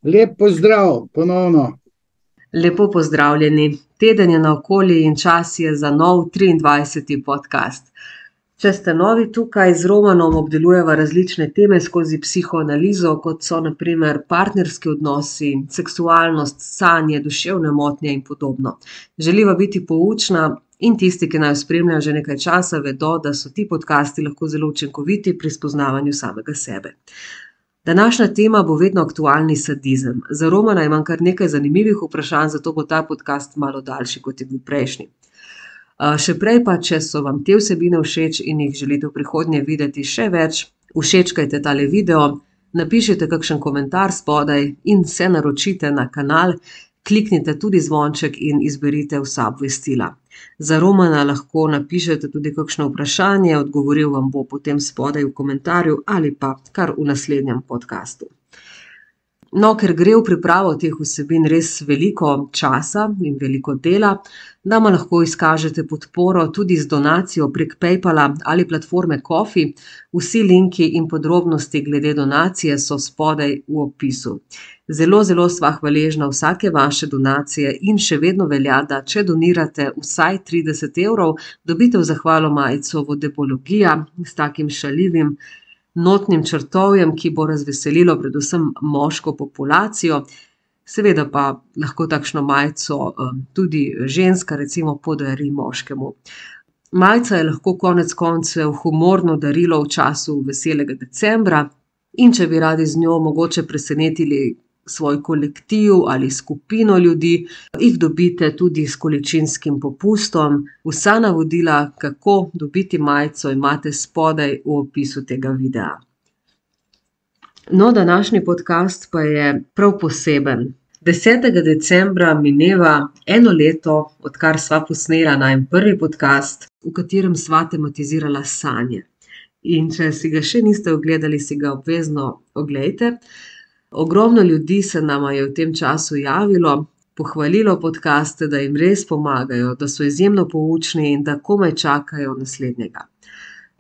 Lep pozdrav ponovno. Lepo pozdravljeni. Teden je naokoli in čas je za nov 23. podcast. Če ste novi tukaj, z Romanom obdelujeva različne teme skozi psihoanalizo, kot so na primer partnerski odnosi, seksualnost, sanje, duševne motnje in podobno. Želiva biti poučna in tisti, ki naj jo spremljajo že nekaj časa, vedo, da so ti podcasti lahko zelo učinkoviti pri spoznavanju samega sebe. Današnja tema bo vedno aktualni sadizem. Za Romana imam kar nekaj zanimivih vprašanj, zato bo ta podcast malo daljši, kot je bil prejšnji. Še prej pa, če so vam te vsebine všeč in jih želite v prihodnje videti še več, všečkajte tale video, napišite kakšen komentar spodaj in se naročite na kanal, kliknite tudi zvonček in izberite vsa obvestila. Za Romana lahko napišete tudi kakšno vprašanje, odgovoril vam bo potem spodaj v komentarju ali pa kar v naslednjem podcastu. No, ker gre v pripravo teh vsebin res veliko časa in veliko dela, nama lahko izkažete podporo tudi z donacijo prek PayPala ali platforme Ko-fi. Vsi linki in podrobnosti glede donacije so spodaj v opisu. Zelo sva hvaležna vsake vaše donacije in še vedno velja, da če donirate vsaj 30 €, dobite v zahvalo majico Vodebologija s takim šaljivim notnim črtovjem, ki bo razveselilo predvsem moško populacijo. Seveda pa lahko takšno majico tudi ženska recimo podari moškemu. Majica je lahko konec koncev humorno darilo v času veselega decembra in če bi radi z njo mogoče presenetili svoj kolektiv ali skupino ljudi, jih dobite tudi s količinskim popustom. Vsa navodila, kako dobiti majico, imate spodaj v opisu tega videa. No, današnji podcast pa je prav poseben. 10. decembra mineva 1 leto, odkar sva posnela najin prvi podcast, v katerem sva tematizirala sanje. In če si ga še niste ogledali, si ga obvezno oglejte. Ogromno ljudi se nama je v tem času javilo, pohvalilo podcaste, da jim res pomagajo, da so izjemno poučni in da komaj čakajo naslednjega.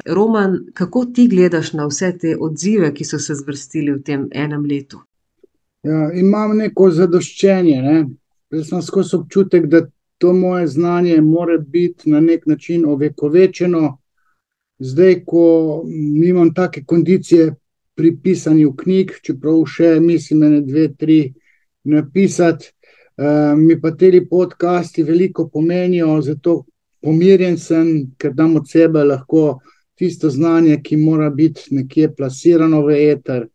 Roman, kako ti gledaš na vse te odzive, ki so se zvrstili v tem enem letu? Ja, imam neko zadoščenje, ne. Jaz sem skozi občutek, da to moje znanje mora biti na nek način ovekovečeno. Zdaj, ko nimam take kondicije pri pisanju knjig, čeprav še mislim ene 2, 3 napisati, mi pa teli podcasti veliko pomenijo, zato pomirjen sem, ker dam od sebe lahko tisto znanje, ki mora biti nekje plasirano v eter.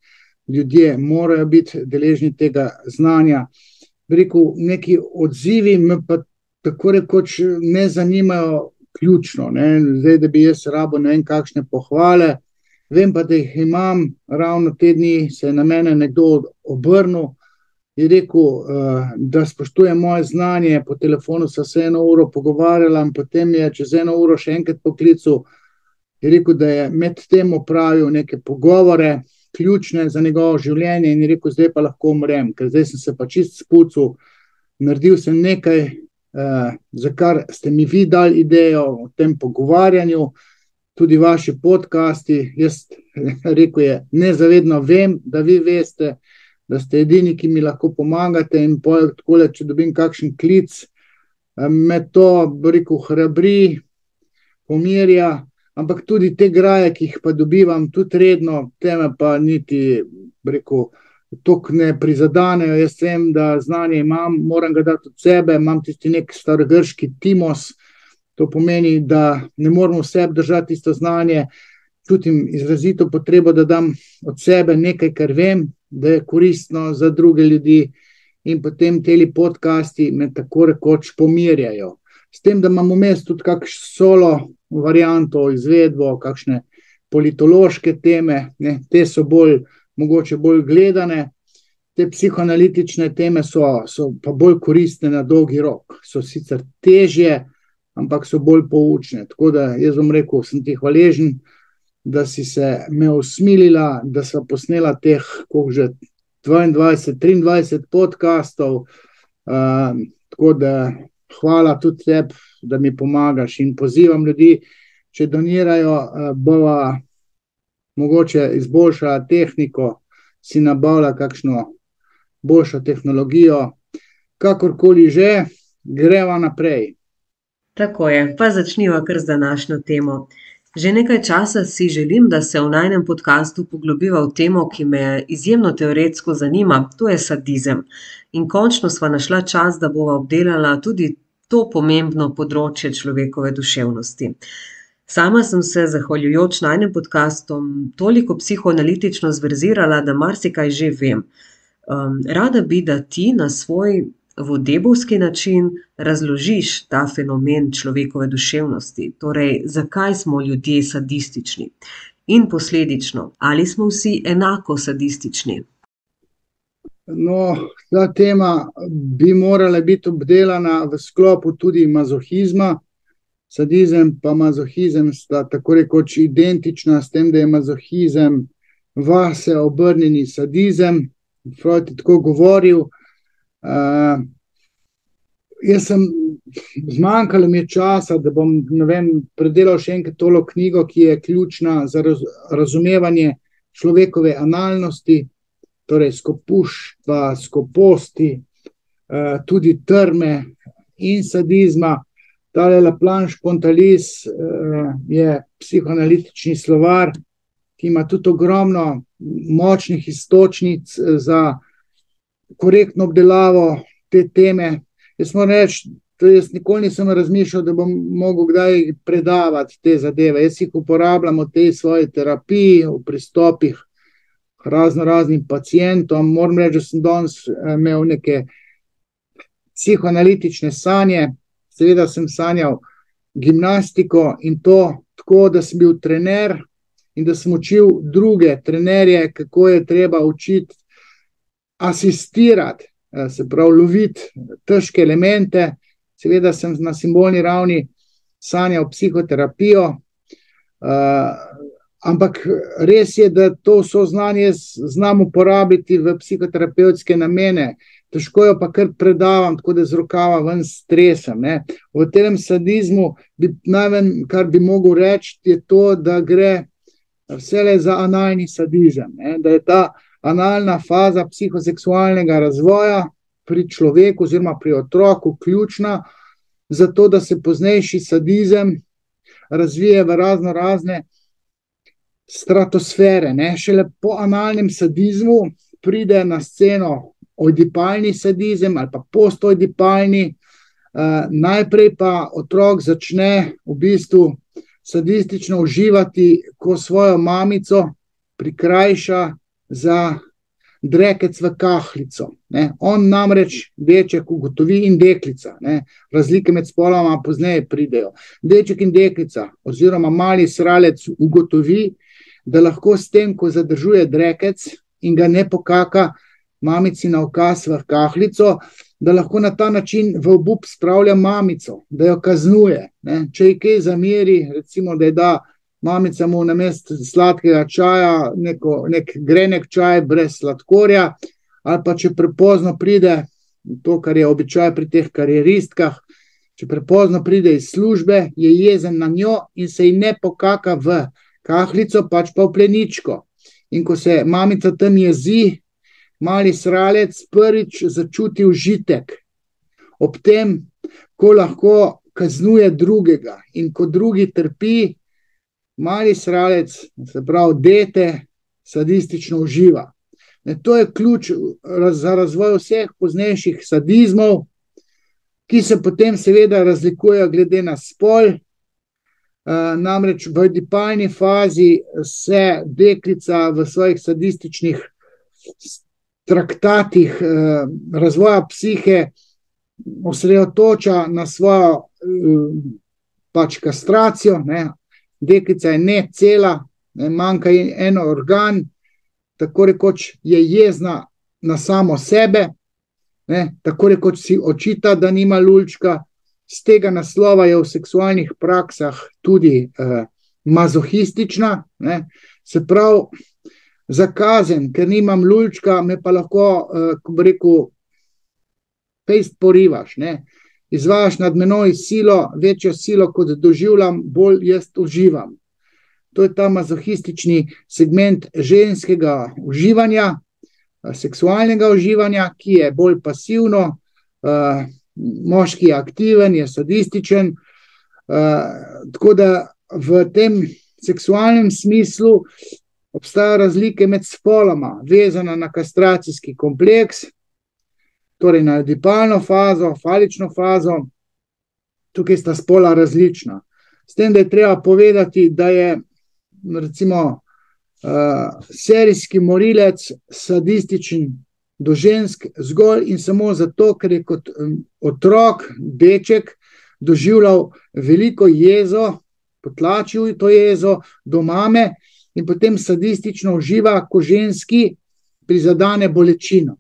Ljudje morajo biti deležni tega znanja. Bi rekel, neki odzivi me pa tako rekoč ne zanimajo ključno, ne. Zdaj, da bi jaz rabil ne vem kakšne pohvale, vem pa, da jih imam. Ravno te dni se je na mene nekdo obrnil, je rekel, da spoštuje moje znanje, po telefonu sva se 1 uro pogovarjala in potem je čez 1 uro še enkrat poklical, je rekel, da je med tem opravil neke pogovore, ključne za njegovo življenje, in je rekel, zdaj pa lahko umrem, ker zdaj sem se pa čisto spucal, naredil sem nekaj, za kar ste mi vi dali idejo o tem pogovarjanju, tudi vaši podcasti. Jaz, rekel je, nezavedno vem, da vi veste, da ste edini, ki mi lahko pomagate, in pol takole, če dobim kakšen klic, me to, bi rekel, hrabri, pomirja, ampak tudi te graje, ki jih pa dobivam tudi redno, te me pa niti, bi rekel, toliko ne prizadanejo. Jaz vem, da znanje imam, moram ga dati od sebe, imam tisti nek starogrški timos, to pomeni, da ne morem v sebi držati tisto znanje, čutim izrazito potrebo, da dam od sebe nekaj, kar vem, da je koristno za druge ljudi, in potem teli podcasti me tako rekoč pomirjajo. S tem, da imam vmes tudi kakšno solo varianto, izvedbo, kakšne politološke teme, ne, te so mogoče bolj gledane, te psihoanalitične teme so pa bolj koristne na dolgi rok. So sicer težje, ampak so bolj poučne. Tako da jaz bom rekel, sem ti hvaležen, da si se me usmilila, da sva posnela teh, koliko že, 22, 23 podcastov, tako da hvala tudi tebi, da mi pomagaš, in pozivam ljudi, če donirajo, bova mogoče izboljšala tehniko, si nabavila kakšno boljšo tehnologijo, kakorkoli že, greva naprej. Tako je, pa začniva kar z današnjo temo. Že nekaj časa si želim, da se v najinem podcastu poglobiva v temo, ki me izjemno teoretsko zanima, to je sadizem. In končno sva našla čas, da bova obdelala tudi to pomembno področje človekove duševnosti. Sama sem se, zahvaljujoč najinem podcastom, toliko psihoanalitično zverzirala, da marsikaj že vem. Rada bi, da ti na svoj vodebovski način razložiš ta fenomen človekove duševnosti, torej zakaj smo ljudje sadistični in posledično, ali smo vsi enako sadistični. No, ta tema bi morala biti obdelana v sklopu tudi mazohizma. Sadizem pa mazohizem sta tako rekoč identična, s tem, da je mazohizem vase obrnjeni sadizem. Freud je tako govoril. Zmanjkalo mi je časa, da bom predelal še enkrat tolo knjigo, ki je ključna za razumevanje človekove analnosti, torej skopuštva, skoposti, tudi trme in sadizma. Tale Laplanche-Pontalis je psihoanalitični slovar, ki ima tudi ogromno močnih iztočnic za korektno obdelavo te teme. Jaz moram reči, jaz nikoli nisem razmišljal, da bom mogel kdaj predavati te zadeve. Jaz jih uporabljam v tej svoji terapiji, v pristopih raznim pacientom. Moram reči, da sem danes imel neke psihoanalitične sanje. Seveda sem sanjal gimnastiko in to tako, da sem bil trener in da sem učil druge trenerje, kako je treba učiti asistirati, se pravi loviti težke elemente. Seveda sem na simbolni ravni sanjal psihoterapijo, ampak res je, da to vso znanje znam uporabiti v psihoterapevtske namene. Težko jo pa kar predavam, tako da z rokava ven stresem. V tem sadizmu, kar bi mogel reči, je to, da gre vselej za analni sadizem. Da je ta analna faza psihoseksualnega razvoja pri človeku oziroma pri otroku ključna, zato da se poznejši sadizem razvije v razne stratosfere. Šele po analnem sadizmu pride na sceno oidipalni sadizem ali pa postoidipalni. Najprej pa otrok začne v bistvu sadistično uživati, ko svojo mamico prikrajša za drekec v kahlico. On namreč, deček, ugotovi in deklica, razlike med spoloma pozneje pridejo. Deček in deklica oziroma mali sralec ugotovi, da lahko s tem, ko zadržuje drekec in ga ne pokaka mamici na ukaz v kahlico, da lahko na ta način v obup spravlja mamico, da jo kaznuje. Če ji kaj zameri, recimo, da je da mamica mu namesto sladkega čaja nek grenek čaj brez sladkorja, ali pa če prepozno pride, to, kar je običaj pri teh karieristkah, če prepozno pride iz službe, je jezen na njo in se ji ne pokaka v kahlico, pač pa v pleničko. In ko se mamica tam jezi, mali sralec prvič začuti užitek. Ob tem, ko lahko kaznuje drugega in ko drugi trpi, mali sralec, se pravi dete, sadistično uživa. To je ključ za razvoj vseh poznejših sadizmov, ki se potem seveda razlikujejo glede na spol. Namreč v oidipalni fazi se deklica v svojih sadističnih traktatih razvoja psihe osredotoča na svojo kastracijo. Deklica je ne cela, manjka en organ, tako rekoč je jezna na samo sebe, tako rekoč si očita, da nima lulčka. Z tega naslova je v seksualnih praksah tudi mazohistična. Se pravi, za kazen, ker nimam lulčka, me pa lahko, ko bi rekel, pejst porivaš. Izvajaš nad menoj silo, večjo silo, kot doživljam, bolj jaz uživam. To je ta mazohistični segment ženskega uživanja. seksualnega uživanja, ki je bolj pasivno, moški je aktiven, je sadističen, tako da v tem seksualnem smislu obstajajo razlike med spoloma, vezana na kastracijski kompleks, torej na oedipalno fazo, falično fazo. Tukaj sta spola različna. S tem, da je treba povedati, da je recimo serijski morilec sadističen do žensk zgolj in samo zato, ker je kot otrok, deček, doživljal veliko jezo, potlačil to jezo do mame in potem sadistično uživa, ko ženski prizadene bolečino.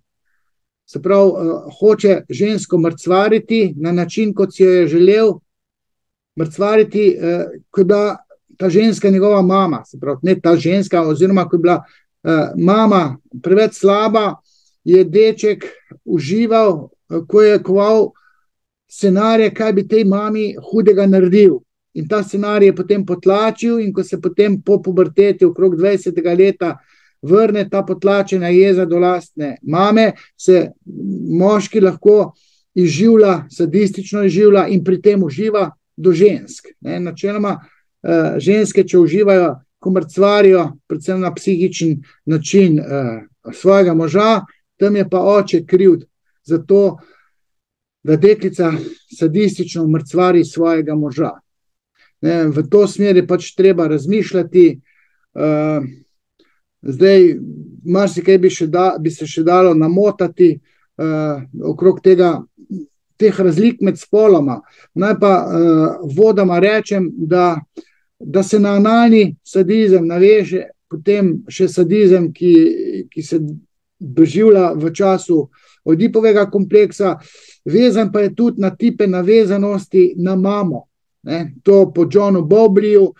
Se pravi, hoče žensko mrcvariti na način, kot si jo je želel mrcvariti, ko je bila ta ženska njegova mama. Se pravi, ne ta ženska, oziroma ko je bila mama preveč slaba, je deček užival, ko je koval scenarije, kaj bi tej mami hudega naredil. In ta scenarij je potem potlačil in ko se potem po puberteti okrog 20. leta vrne ta potlačena jeza do lastne mame, se moški lahko izživlja, sadistično izživlja in pri tem uživa do žensk. Načeloma ženske, če uživajo, ko mrcvarijo, predvsem na psihičen način svojega moža, tam je pa oče krivd za to, da deklica sadistično mrcvari svojega moža. V to smer je pač treba razmišljati. Zdaj, marsikaj bi se še dalo namotati okrog teh razlik med spoloma. Naj pa vodoma rečem, da se na analni sadizem naveže potem še sadizem, ki se doživlja v času Oedipovega kompleksa, vezan pa je tudi na tipe navezanosti na mamo. To po Johnu Bowlbyju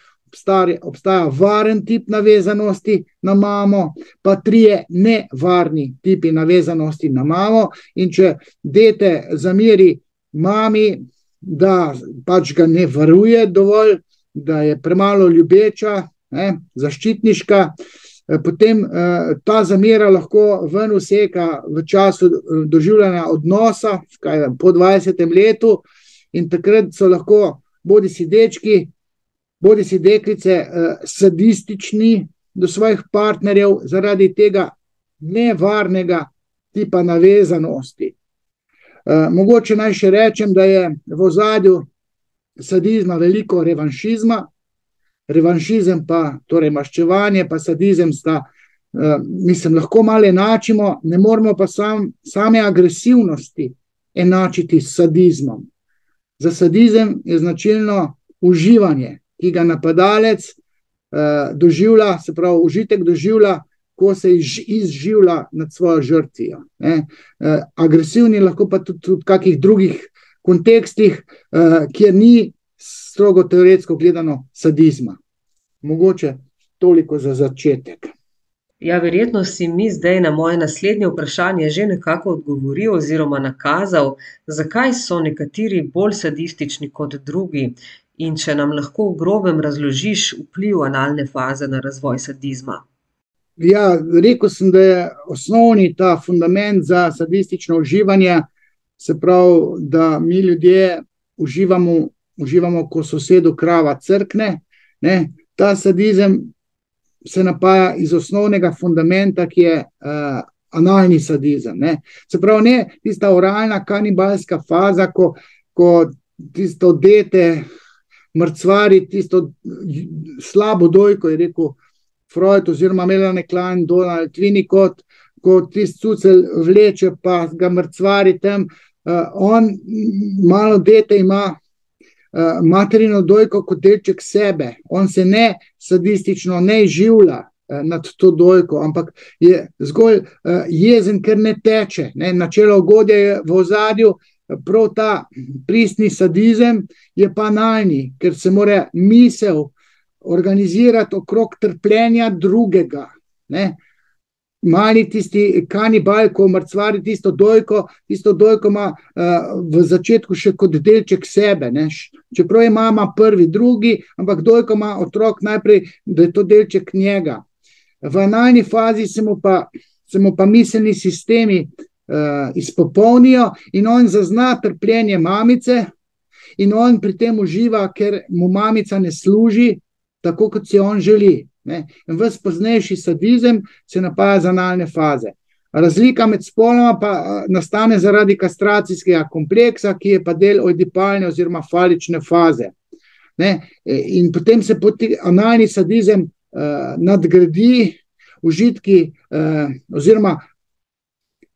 obstaja varen tip navezanosti na mamo, pa 3 nevarni tipi navezanosti na mamo, in če dete zameri mami, da pač ga ne varuje dovolj, da je premalo ljubeča, zaščitniška, potem ta zamera lahko ven useka v času doživljanja odnosa, po 20. letu, in takrat so lahko bodisi dečki, bodisi deklice sadistični do svojih partnerjev zaradi tega nevarnega tipa navezanosti. Mogoče naj še rečem, da je v ozadju sadizma veliko revanšizma. Revanšizem pa, torej maščevanje, pa sadizem sta, lahko malo enačimo, ne moramo pa same agresivnosti enačiti s sadizmom. Za sadizem je značilno uživanje, ki ga napadalec doživlja, se pravi, užitek doživlja, ko se izživlja nad svojo žrtvijo. Agresivni lahko pa tudi v kakih drugih kontekstih, kjer ni strogo teoretsko gledano sadizma. Mogoče toliko za začetek. Ja, verjetno si mi zdaj na moje naslednje vprašanje že nekako odgovoril oziroma nakazal, zakaj so nekateri bolj sadistični kot drugi, in če nam lahko v grobem razložiš vpliv analne faze na razvoj sadizma. Ja, rekel sem, da je osnovni ta fundament za sadistično uživanje, se pravi, da mi ljudje uživamo, ko sosedu krava crkne. Ta sadizem se napaja iz osnovnega fundamenta, ki je analni sadizem. Se pravi, ne tista oralna kanibalska faza, ko tisto dete mrcvari tisto slabo dojko, je rekel Freud oziroma Melanie Klein, Donald Winnicott, ko tisti cucel vleče pa ga mrcvari tam, on malo dete ima materino dojko kot delček sebe. On se ne sadistično ne izživlja nad to dojko, ampak je zgolj jezen, ker ne teče. Načelo ugodja je v ozadju, prav ta pristni sadizem je pa analni, ker se mora misel organizirati okrog trpljenja drugega. Mali tisti kanibal, ko mrcvari tisto dojko ima v začetku še kot delček sebe. Čeprav je mama prvi, drugi, ampak dojko ima otrok najprej, da je to delček njega. V analni fazi se mu pa se mu pa miselni sistemi izpopolnijo in on zazna trpljenje mamice in on pri tem uživa, ker mu mamica ne služi tako, kot si on želi. Ne? In ves poznejši sadizem se napaja z analne faze. Razlika med spoloma pa nastane zaradi kastracijskega kompleksa, ki je pa del oidipalne oziroma falične faze. Ne? In potem se analni sadizem nadgradi užitki oziroma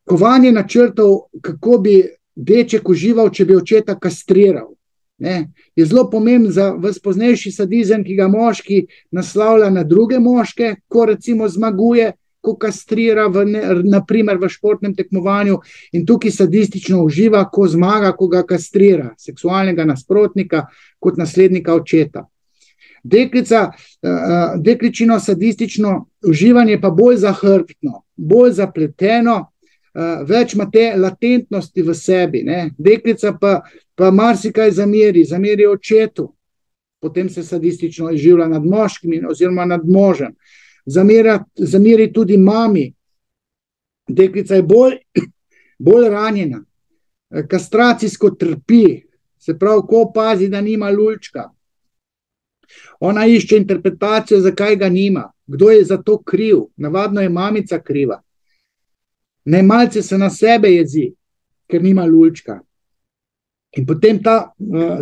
kovanje načrtov, kako bi deček užival, če bi očeta kastriral. Ne? Je zelo pomemben za ves poznejši sadizem, ki ga moški naslavlja na druge moške, ko recimo zmaguje, ko kastrira naprimer v športnem tekmovanju in tukaj sadistično uživa, ko zmaga, ko ga kastrira, seksualnega nasprotnika kot naslednika očeta. Dekličino sadistično uživanje pa bolj zahrbtno, bolj zapleteno, več ima te latentnosti v sebi. Ne? Deklica pa marsikaj zameri očetu, potem se sadistično izživlja nad moškim oziroma nad možem. Zameri tudi mami. Deklica je bolj ranjena, kastracijsko trpi, se pravi, ko pazi, da nima lulčka. Ona išče interpretacijo, zakaj ga nima, kdo je za to kriv, navadno je mamica kriva. Ne, malce se na sebe jezi, ker nima lulčka. In potem ta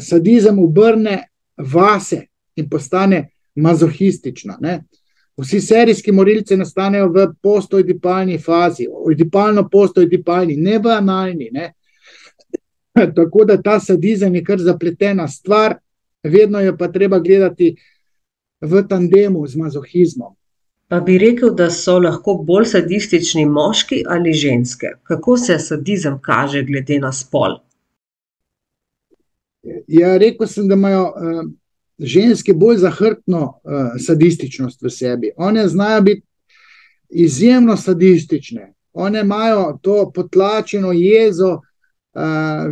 sadizem obrne vase in postane mazohistična. Ne? Vsi serijski morilci nastanejo v postoidipalni fazi, oidipalno postoidipalni, ne v analni. Ne? Tako da ta sadizem je kar zapletena stvar, vedno jo pa treba gledati v tandemu z mazohizmom. Pa bi rekel, da so lahko bolj sadistični moški ali ženske? Kako se sadizem kaže glede na spol? Ja, rekel sem, da imajo ženske bolj zahrbtno sadističnost v sebi. One znajo biti izjemno sadistične. One imajo to potlačeno jezo,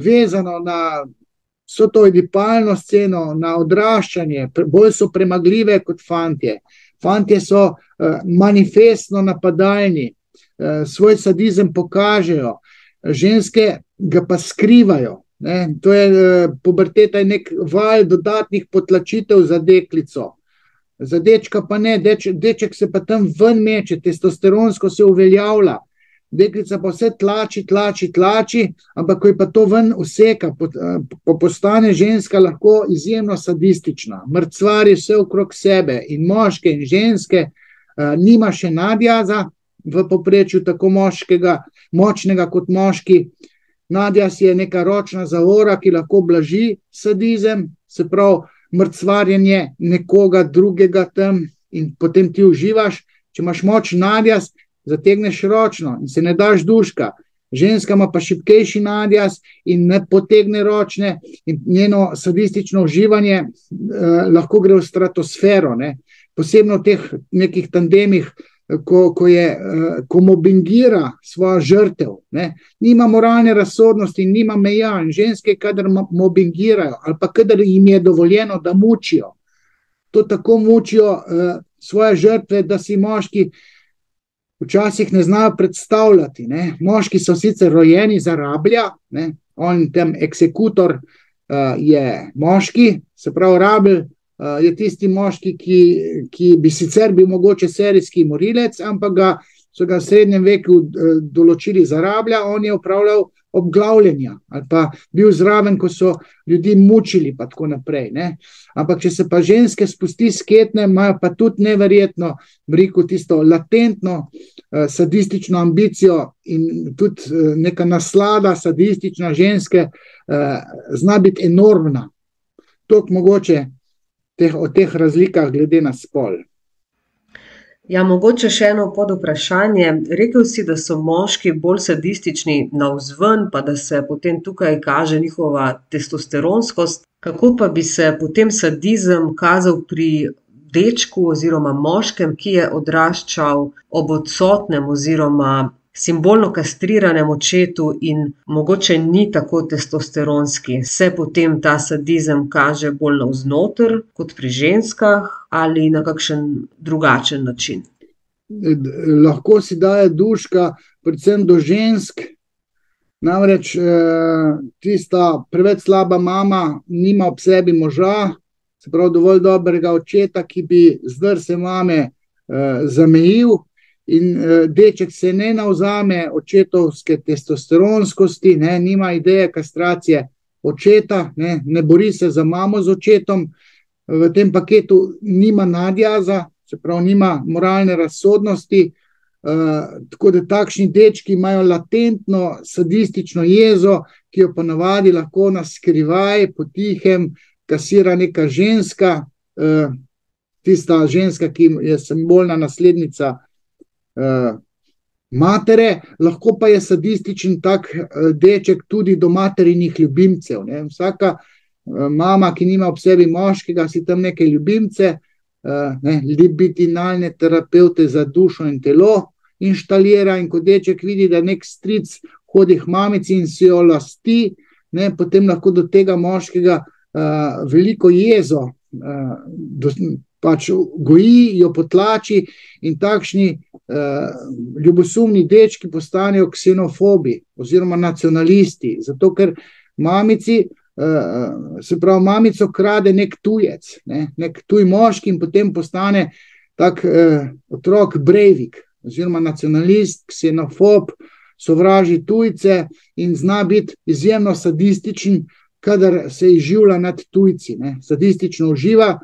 vezano na vso to oidipalno sceno, na odraščanje, bolj so premagljive kot fantje. Fantje so manifestno napadalni, svoj sadizem pokažejo, ženske ga pa skrivajo. Ne? To je puberteta je nek val dodatnih potlačitev za deklico. Za dečka pa ne, deček se pa tam ven meče, testosteronsko se uveljavlja. Deklica pa vse tlači, ampak ko je pa to ven useka, postane ženska lahko izjemno sadistična. Mrcvari vse okrog sebe in moške in ženske, nima še nadjaza v povprečju tako močnega kot moški. Nadjaz je neka ročna zavora, ki lahko blaži sadizem, se pravi mrcvarjenje nekoga drugega tam in potem ti uživaš. Če imaš moč nadjaz, zategneš ročno in se ne daš duška. Ženska ima pa šibkejši nadjaz in ne potegne ročne in njeno sadistično uživanje lahko gre v stratosfero. Ne? Posebno v teh nekih tandemih, ko mobbingira svojo žrtev. Ne? Nima moralne razsodnosti, nima meja in ženske, kadar mobbingirajo ali pa kadar jim je dovoljeno, da mučijo. To tako mučijo svoje žrtve, da si moški včasih ne znajo predstavljati. Ne? Moški so sicer rojeni za rablja, ne? On tam eksekutor je moški, se pravi rabelj je tisti moški, ki bi sicer bil mogoče serijski morilec, ampak so ga v srednjem veku določili za rablja, on je opravljal obglavljenja ali pa bil zraven, ko so ljudi mučili pa tako naprej. Ne? Ampak če se pa ženske spusti sketne, imajo pa tudi neverjetno, rekel, tisto latentno sadistično ambicijo in tudi neka naslada sadistična ženske zna biti enormna. Toliko mogoče o teh razlikah glede na spol. Ja, mogoče še eno podvprašanje. Rekel si, da so moški bolj sadistični navzven, pa da se potem tukaj kaže njihova testosteronskost. Kako pa bi se potem sadizem kazal pri dečku oziroma moškem, ki je odraščal ob odsotnem oziroma simbolno kastriranem očetu in mogoče ni tako testosteronski? Se potem ta sadizem kaže bolj navznoter kot pri ženskah ali na kakšen drugačen način? lahko si daje duška, predvsem do žensk. Namreč tista preveč slaba mama nima ob sebi moža, se pravi dovolj dobrega očeta, ki bi zdrse mame zamejil, in deček se ne navzame očetovske testosteronskosti, nima ideje kastracije očeta, ne bori se za mamo z očetom, v tem paketu nima nadjaza, se pravi nima moralne razsodnosti, tako da takšni dečki imajo latentno sadistično jezo, ki jo ponavadi lahko na skrivaj, potihem kasira neka ženska, tista ženska, ki je simbolna naslednica matere, lahko pa je sadističen tak deček tudi do materinih ljubimcev. Vsaka mama, ki nima ob sebi moškega, si tam neke ljubimce, libidinalne terapeute za dušo in telo inštalira, in ko deček vidi, da nek stric hodi k mamici in si jo lasti, potem lahko do tega moškega veliko jezo pač goji, jo potlači, in takšni ljubosumni dečki postanejo ksenofobi oziroma nacionalisti, zato ker mamici, se pravi, mamico krade nek tujec, nek tuj moški, in potem postane tak otrok Breivik oziroma nacionalist, ksenofob, sovraži tujce in zna biti izjemno sadističen, kadar se izživlja nad tujci, sadistično uživa.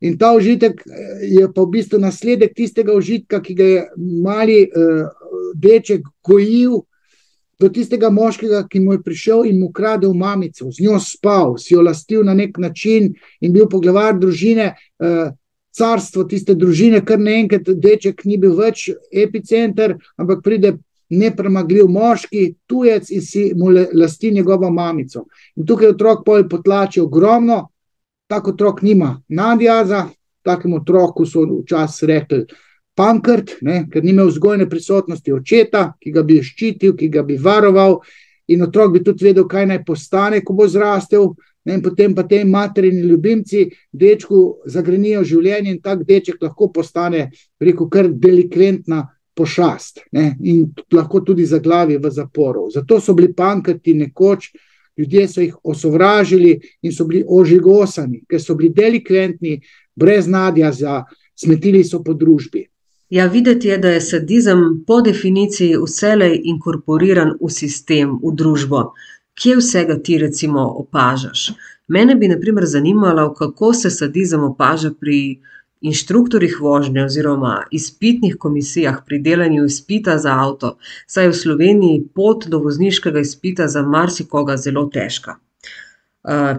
In ta užitek je pa v bistvu nasledek tistega užitka, ki ga je mali deček gojil do tistega moškega, ki mu je prišel in mu kradel mamico, z njo spal, si jo lastil na nek način in bil poglavar družine, carstvo tiste družine, kar naenkrat deček ni bil več epicenter, ampak pride nepremagljiv moški, tujec, in si mu lasti njegovo mamico. In tukaj otrok pol potlači ogromno. Tak otrok nima nadjaza, takemu otroku so včasih rekli pankrt, ker nima vzgojne prisotnosti očeta, ki ga bi ščitil, ki ga bi varoval, in otrok bi tudi vedel, kaj naj postane, ko bo zrastel, in potem pa te materini ljubimci dečku zagrenijo življenje, in tak deček lahko postane, rekel, kar delikventna pošast, in lahko tudi zaglavi v zaporu. Zato so bili pankrti nekoč, ljudje so jih osovražili in so bili ožigosani, ker so bili delikventni, brez nadjaza, smetili so po družbi. Ja, videti je, da je sadizem po definiciji vselej inkorporiran v sistem, v družbo. Kje vsega ti recimo opažaš? Mene bi na primer zanimalo, kako se sadizem opaža pri inštruktorjih vožnje oziroma izpitnih komisijah pri delanju izpita za avto, saj je v Sloveniji pot do vozniškega izpita za marsikoga zelo težka.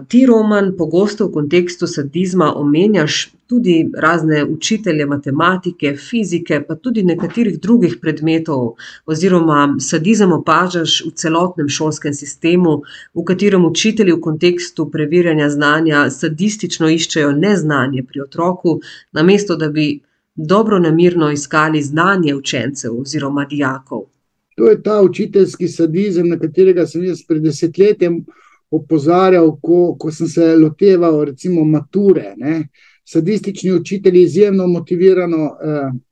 Ti, Roman, pogosto v kontekstu sadizma omenjaš tudi razne učitelje matematike, fizike, pa tudi nekaterih drugih predmetov, oziroma sadizem opažaš v celotnem šolskem sistemu, v katerem učitelji v kontekstu preverjanja znanja sadistično iščejo neznanje pri otroku, namesto da bi dobronamerno iskali znanje učencev oziroma dijakov. To je ta učiteljski sadizem, na katerega sem jaz pred desetletjem opozarjal, ko sem se loteval recimo mature. Sadistični učitelji izjemno motivirano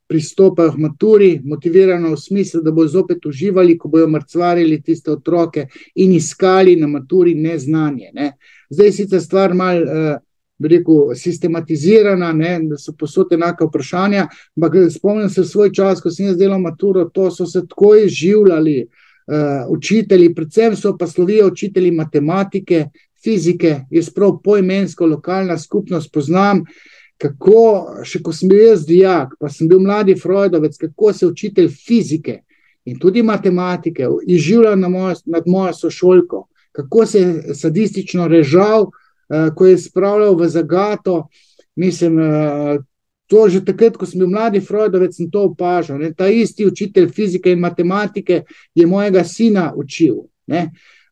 pristopajo k maturi, motivirano v smislu, da bodo zopet uživali, ko bojo mrcvarili tiste otroke in iskali na maturi neznanje. Zdaj sicer stvar malo, bi rekel, sistematizirana, da so povsod enaka vprašanja, ampak spomnim se svoj čas, ko sem jaz delal maturo, to so se tako izživljali učitelji, predvsem so pa slovijo učitelji matematike, fizike, jaz prav poimensko lokalna skupnost poznam, kako, še ko sem bil jaz dijak, pa sem bil mladi Freudovec, kako se učitelj fizike in tudi matematike izživljal nad mojo sošolko, kako se je sadistično režal, ko je spravljal v zagato, mislim, to že takrat, ko sem bil mladi Freudovec, sem to opažal. Ta isti učitelj fizike in matematike je mojega sina učil.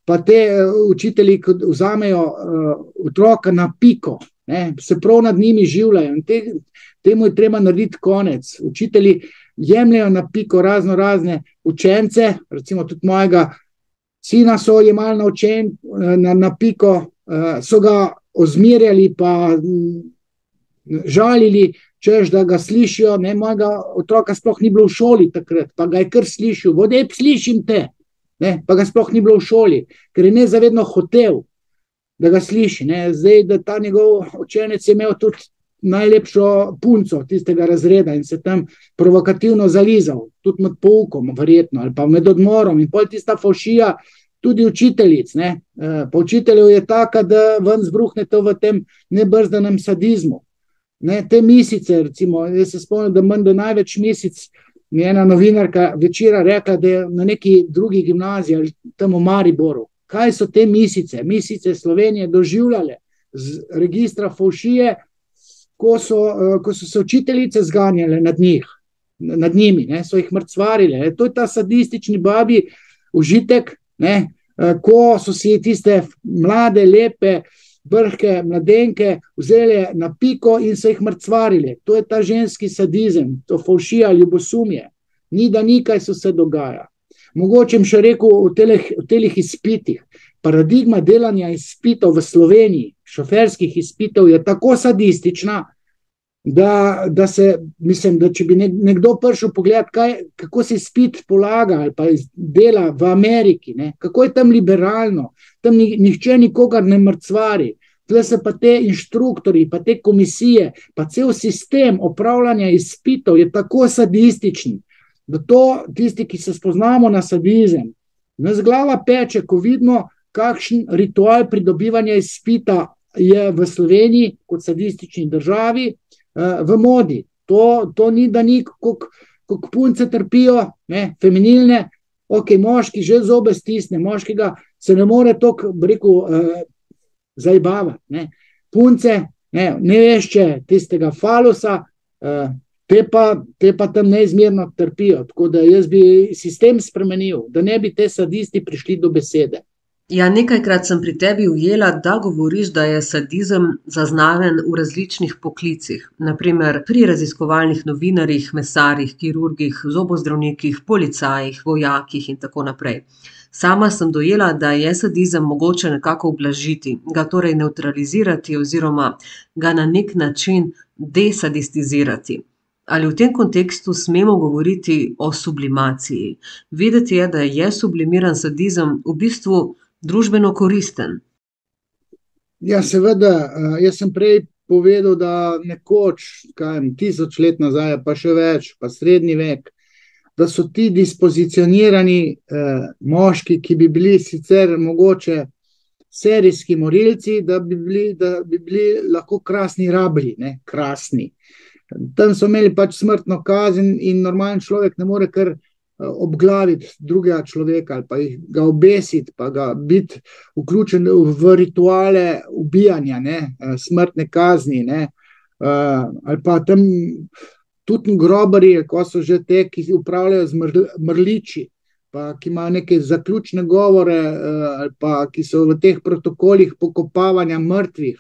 Pa te učitelji, ko vzamejo otroka na piko, se prav nad njimi življajo. Temu je treba narediti konec. Učitelji jemljajo na piko razne učence, recimo tudi mojega sina so jemali na piko, so ga ozmerjali pa žalili, češ, da ga slišijo, ne, mojega otroka sploh ni bilo v šoli takrat, pa ga je kar slišal, vodej, slišim te, ne, pa ga sploh ni bilo v šoli, ker je nezavedno hotel, da ga sliši, ne, zdaj, da ta njegov učenec je imel tudi najlepšo punco tistega razreda in se tam provokativno zalizal, tudi med poukom, verjetno, ali pa med odmorom in pol tista fovšija tudi učiteljic, ne, pa učiteljev je taka, da ven zbruhnete v tem nebrzdanem sadizmu. Ne, te misice, recimo, jaz se spomnim, da menda največ misic mi je ena novinarka večera rekla, da je na neki drugi gimnaziji ali tam v Mariboru. Kaj so te misice? Misice Slovenije doživljale z registra fovšije, ko so se učiteljice zganjale nad njimi, ne, so jih mrcvarile. To je ta sadistični babi užitek, ne, ko so si tiste mlade, lepe, brhke mladenke vzeli na piko in so jih mrcvarili. To je ta ženski sadizem, to fovšija, ljubosumje. Ni da nikaj so se dogaja. Mogoče še rekel o telih izpitih. Paradigma delanja izpitov v Sloveniji, šoferskih izpitov, je tako sadistična, da se, mislim, da če bi nekdo prišel pogledati, kako se izpit polaga ali pa dela v Ameriki, ne, kako je tam liberalno, tam nihče nikogar ne mrcvari, tle se pa te inštruktori, pa te komisije, pa cel sistem opravljanja izpitov je tako sadističen, da to tisti, ki se spoznamo na sadizem, nas glava peče, ko vidimo, kakšen ritual pridobivanja izpita je v Sloveniji kot sadistični državi v modi. To ni da ni, kako punce trpijo, ne, feminilne, moški že zobe stisne, moškega se ne more toliko, zajbavati. Ne. Punce, ne vešče tistega falusa, te pa tam neizmerno trpijo. Tako da jaz bi sistem spremenil, da ne bi te sadisti prišli do besede. Ja, nekajkrat sem pri tebi ujela, da govoriš, da je sadizem zaznaven v različnih poklicih, naprimer pri raziskovalnih novinarjih, mesarjih, kirurgih, zobozdravnikih, policajih, vojakih in tako naprej. Sama sem dojela, da je sadizem mogoče nekako ublažiti, ga torej nevtralizirati oziroma ga na nek način desadistizirati. Ali v tem kontekstu smemo govoriti o sublimaciji? Videti je, da je sublimiran sadizem v bistvu družbeno koristen. Ja, seveda, jaz sem prej povedal, da nekoč, 1000 let nazaj, pa še več, pa srednji vek, da so ti dispozicionirani moški, ki bi bili sicer mogoče serijski morilci, da bi bili lahko krasni rablji, ne, krasni. Tam so imeli pač smrtno kazen in normalen človek ne more kar obglaviti drugega človeka ali pa ga obesiti, pa ga biti vključen v rituale ubijanja, ne, smrtne kazni, ne, ali pa tam tudi grobari, ko so že te, ki upravljajo z mrliči, pa ki imajo neke zaključne govore, ali pa ki so v teh protokolih pokopavanja mrtvih,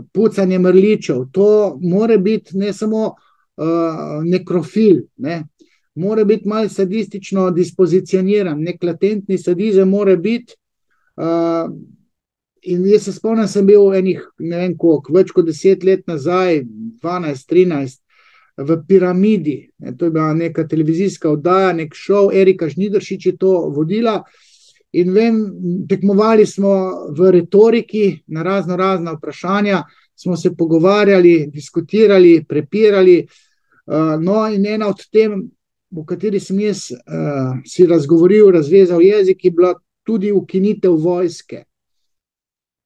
pucanje mrličev, to more biti ne samo nekrofil, ne, mora biti malo sadistično dispozicioniran, nek latentni sadizem mora biti. In jaz se spomnim, sem bil enih, ne vem koliko, več kot 10 let nazaj, 12, 13, v Piramidi. To je bila neka televizijska oddaja, nek šov, Erika Žnidaršič je to vodila. In vem, tekmovali smo v retoriki na razna vprašanja, smo se pogovarjali, diskutirali, prepirali. No, in ena od tem, v kateri sem jaz si razgovoril, razvezal jezik, je bila tudi ukinitev vojske.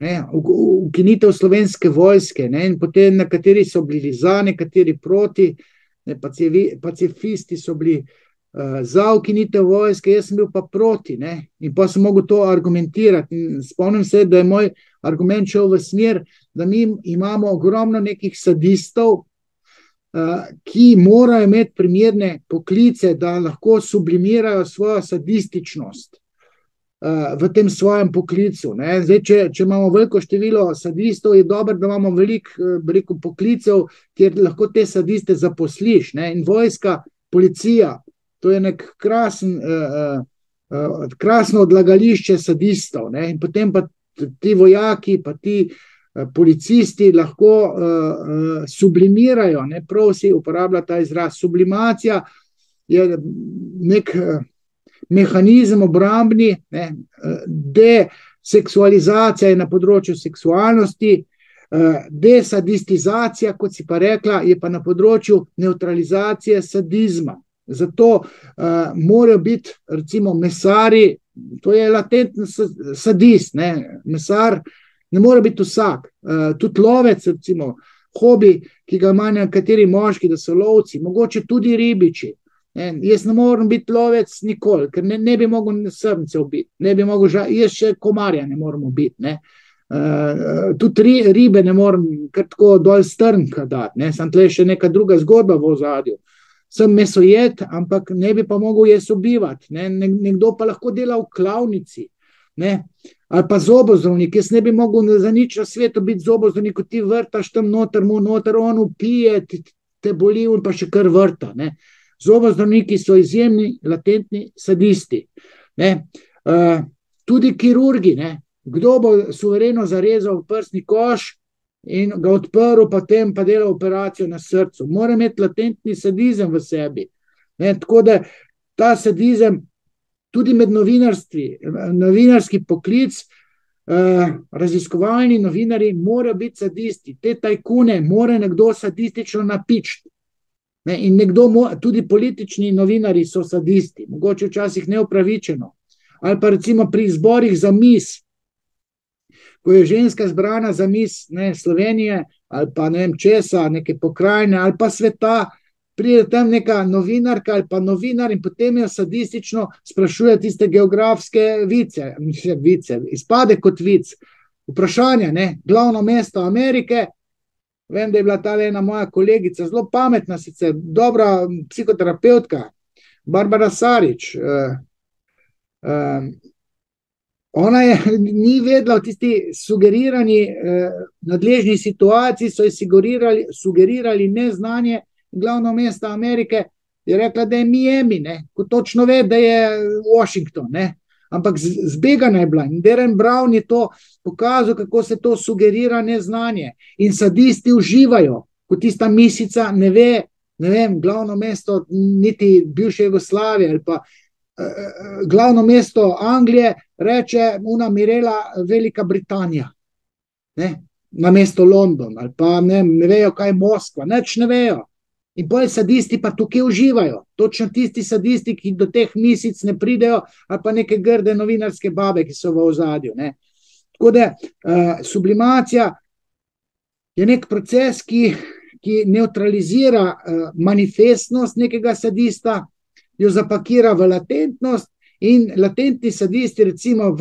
Ne, ukinitev slovenske vojske, ne, in potem nekateri so bili za, nekateri proti, ne, pacifisti so bili za ukinitev vojske, jaz sem bil pa proti, ne, in pa sem mogel to argumentirati. In spomnim se, da je moj argument šel v smer, da mi imamo ogromno nekih sadistov, ki morajo imeti primerne poklice, da lahko sublimirajo svojo sadističnost v tem svojem poklicu. Ne. Zdaj, če imamo veliko število sadistov, je dobro, da imamo veliko poklicev, kjer lahko te sadiste zaposliš. Ne. In vojska, policija, to je nek krasno odlagališče sadistov. Ne. In potem pa ti vojaki, pa ti policisti lahko sublimirajo, ne, prav si uporablja ta izraz. Sublimacija je nek mehanizem obrambni, ne, deseksualizacija je na področju seksualnosti, desadistizacija, kot si pa rekla, je pa na področju neutralizacije sadizma. Zato morajo biti recimo mesari, to je latenten sadist, ne, mesar ne more biti vsak, tudi lovec recimo, hobi, ki ga imajo nekateri moški, da so lovci, mogoče tudi ribiči. Jaz ne morem biti lovec nikoli, ker ne bi mogel srncev biti, ne bi mogel jaz še komarja ne moremo biti, ne. Tudi ribe ne morem kar tako dol strnka dati, ne. Sam tle še neka druga zgodba v ozadju. Sem mesojed, ampak ne bi pa mogel jaz ubivati, ne. Nekdo pa lahko dela v klavnici, ne. Ali pa zobozdravnik, jaz ne bi mogel za nič na svetu biti zobozdravnik, ko ti vrtaš tam noter, on upije, te boli in pa še kar vrta, ne. Zobozdravniki so izjemni latentni sadisti, ne. Tudi kirurgi, ne. Kdo bo suvereno zarezal prsni koš in ga odprl, potem pa delal operacijo na srcu. Mora imeti latentni sadizem v sebi, ne. Tako da ta sadizem tudi med novinarski poklic, raziskovalni novinarji mora biti sadisti. Te tajkune mora nekdo sadistično napičiti. In nekdo, tudi politični novinarji so sadisti, mogoče včasih neupravičeno. Ali pa recimo pri izborih za mis, ko je ženska zbrana za mis, ne, Slovenije, ali pa ne vem česa, neke pokrajine, ali pa sveta, pride tam neka novinarka ali pa novinar in potem jo sadistično sprašuje tiste geografske vice, izpade kot vic. Vprašanja, ne, glavno mesto Amerike. Vem, da je bila ta ena moja kolegica, zelo pametna sicer, dobra psihoterapeutka, Barbara Sarič. Ona ni vedela v tisti sugerirani nadležni situaciji, so ji sugerirali neznanje glavno mesta Amerike, je rekla, da je Miami, ne, ko točno ve, da je Washington, ne. Ampak zbegana je bila in Darren Brown je to pokazal, kako se to sugerira neznanje. In sadisti uživajo, ko tista misica ne ve, ne vem, glavno mesto niti bivše Jugoslavije ali pa glavno mesto Anglije, reče una Mirela Velika Britanija, ne, na mesto London, ali pa ne vejo, kaj je Moskva, nič ne vejo. In potem sadisti pa tukaj uživajo, točno tisti sadisti, ki do teh misic ne pridejo, ali pa neke grde novinarske babe, ki so v ozadju, ne. Tako da sublimacija je nek proces, ki neutralizira manifestnost nekega sadista, jo zapakira v latentnost in latentni sadisti recimo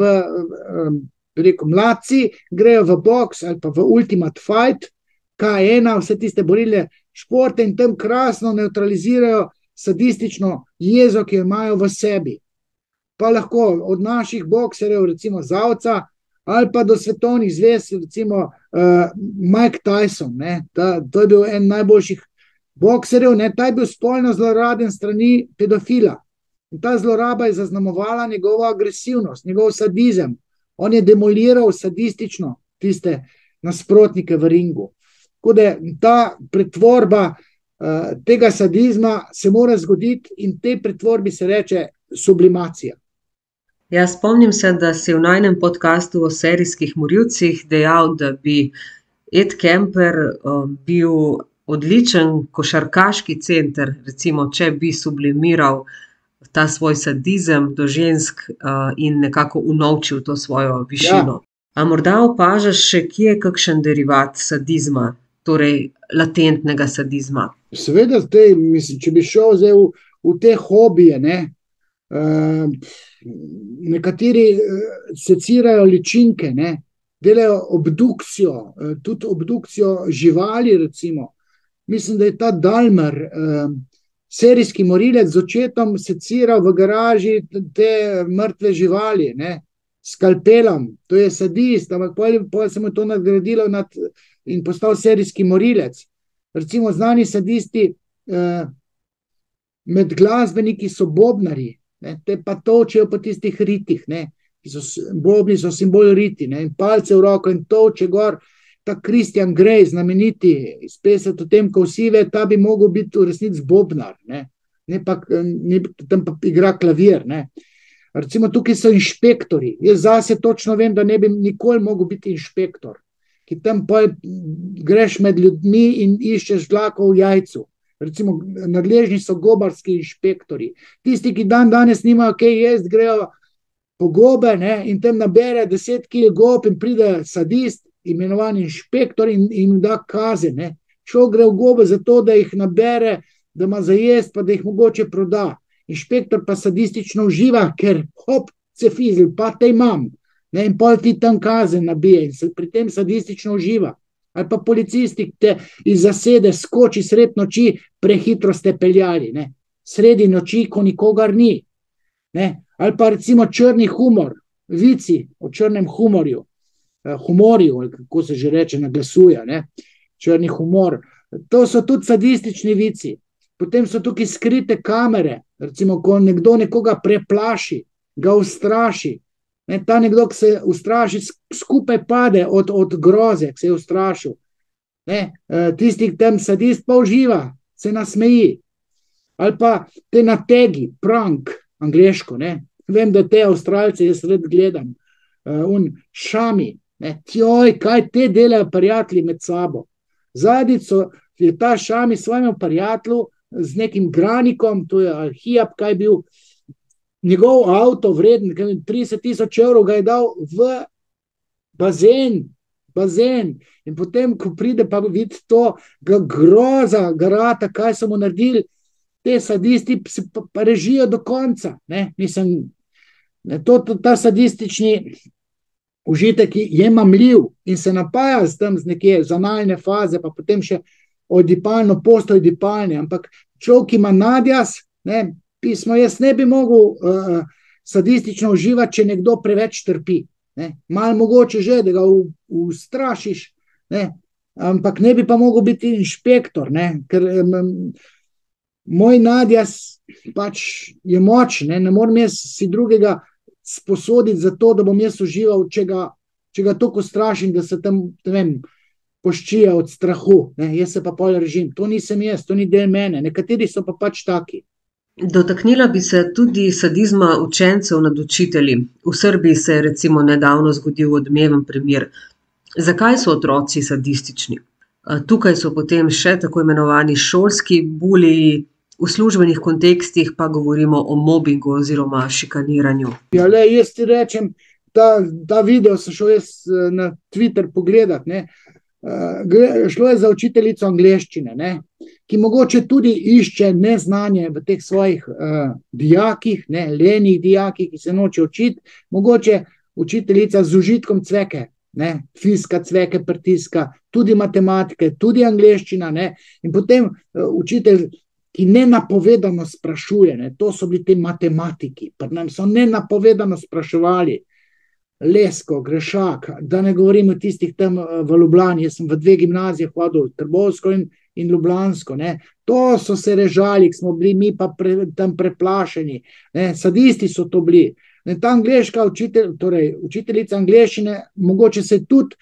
mladci grejo v boks ali pa v Ultimate Fight, K1, vse tiste borilne športe in tam krasno neutralizirajo sadistično jezo, ki jo imajo v sebi. Pa lahko od naših bokserjev, recimo Zavca, ali pa do svetovnih zvez, recimo Mike Tyson, ne, to je bil en najboljših bokserjev, ne, ta je bil spolno zlorabljen strani pedofila. In ta zloraba je zaznamovala njegovo agresivnost, njegov sadizem. On je demoliral sadistično tiste nasprotnike v ringu. Tako da ta pretvorba tega sadizma se mora zgoditi in tej pretvorbi se reče sublimacija. Ja, spomnim se, da si v najnem podcastu o serijskih morilcih dejal, da bi Ed Kemper bil odličen košarkaški center, recimo, če bi sublimiral ta svoj sadizem do žensk in nekako unovčil to svojo višino. Ja. A morda opažaš še kje kakšen derivat sadizma, torej latentnega sadizma? Seveda, mislim, če bi šel zdaj v te hobije, ne, nekateri secirajo ličinke, ne, delajo obdukcijo, tudi obdukcijo živali, recimo. Mislim, da je ta Dahmer, serijski morilec z očetom seciral v garaži te mrtve živali, ne, skalpelom, to je sadist, ampak potem se mu to nadgradilo in postal serijski morilec. Recimo znani sadisti med glasbeniki so bobnari, ne, te pa točejo po tistih ritih, ne, bobni so simbol riti, ne, in palce v roko in toče gor, ta Christian Grey, znameniti iz 50 odtenkov sive, ta bi mogel biti v resnici bobnar, ne pa, tam pa igra klavir, ne. Recimo tukaj so inšpektori. Jaz zase točno vem, da ne bi nikoli mogel biti inšpektor, ki tam greš med ljudmi in iščeš dlako v jajcu. Recimo nadležni so gobarski inšpektori. Tisti, ki danes nimajo kaj jesti, grejo po gobe, ne, in tam nabere 10 kg gob in pride sadist, imenovan inšpektor in jim da kazen, ne. Človek gre v gobe zato, da jih nabere, da ima za jesti, pa da jih mogoče proda. Inšpektor pa sadistično uživa, ker hop, se fizil, pa te imam, ne, in pol ti tam kazen nabije in pri tem sadistično uživa. Ali pa policisti te iz zasede skoči sred noči, prehitro ste peljali, ne, sredi noči, ko nikogar ni, ne. Ali pa recimo črni humor, vici o črnem humorju, ali kako se že reče, naglasuje, ne, črni humor. To so tudi sadistični vici. Potem so tukaj skrite kamere, recimo, ko nekdo nekoga preplaši, ga ustraši. Ne, ta nekdo, ki se ustraši, skupaj pade od groze, ki se je ustrašil. Ne, tisti tam sadist pa uživa, se nasmeji. Ali pa te nategi, prank, angleško, ne. Vem, da te Avstralce jaz rad gledam, šami, ne, tjoj, kaj te delajo prijatelji med sabo. Zadnjič je ta šami svojemu prijatelju z nekim granikom, to je Alhijab, kaj je bil, njegov avto vreden, 30,000 evrov ga je dal v bazen. In potem, ko pride pa vidi to, ga groza, garata, kaj so mu naredili, te sadisti pa režijo do konca. Ne? Mislim, ta sadistični užitek je mamljiv in se napaja z neke zanalne faze, pa potem še oedipalno, postoedipalne, ampak človek ima nadjaz, ne, pismo, jaz ne bi mogel sadistično uživati, če nekdo preveč trpi. Ne. Malo mogoče že, da ga ustrašiš, ne, ampak ne bi pa mogel biti inšpektor, ne, ker moj nadjaz pač je močen, ne morem jaz si drugega sposoditi za to, da bom jaz užival, če ga toliko strašim, da se tam, ne vem, poščija od strahu, ne, jaz se pa pol režim, to nisem jaz, to ni del mene, nekateri so pa pač taki. Dotaknila bi se tudi sadizma učencev nad učitelji. V Srbiji se je recimo nedavno zgodil odmeven primer. Zakaj so otroci sadistični? Tukaj so potem še tako imenovani šolski buliji, v službenih kontekstih pa govorimo o mobingu oziroma šikaniranju. Ja, jaz ti rečem, ta video sem šel jaz na Twitter pogledat, ne. Šlo je za učiteljico angleščine, ne, ki mogoče tudi išče neznanje v teh svojih dijakih, ne, lenih dijakih, ki se noče učiti, mogoče učiteljica z užitkom cveke, ne, fizika cveke pritiska, tudi matematike, tudi angleščina, ne, in potem učitelj, ki nenapovedano sprašuje, ne, to so bili te matematiki, pa nam so nenapovedano spraševali, Lesko, Grešak, da ne govorim o tistih tam v Ljubljani, jaz sem v 2 gimnazije hodil, Trbovsko in Ljubljansko, ne. To so se režali, ki smo bili mi pa tam preplašeni, ne. Sadisti so to bili. Ne, ta angleška učiteljica angleščine, mogoče se tudi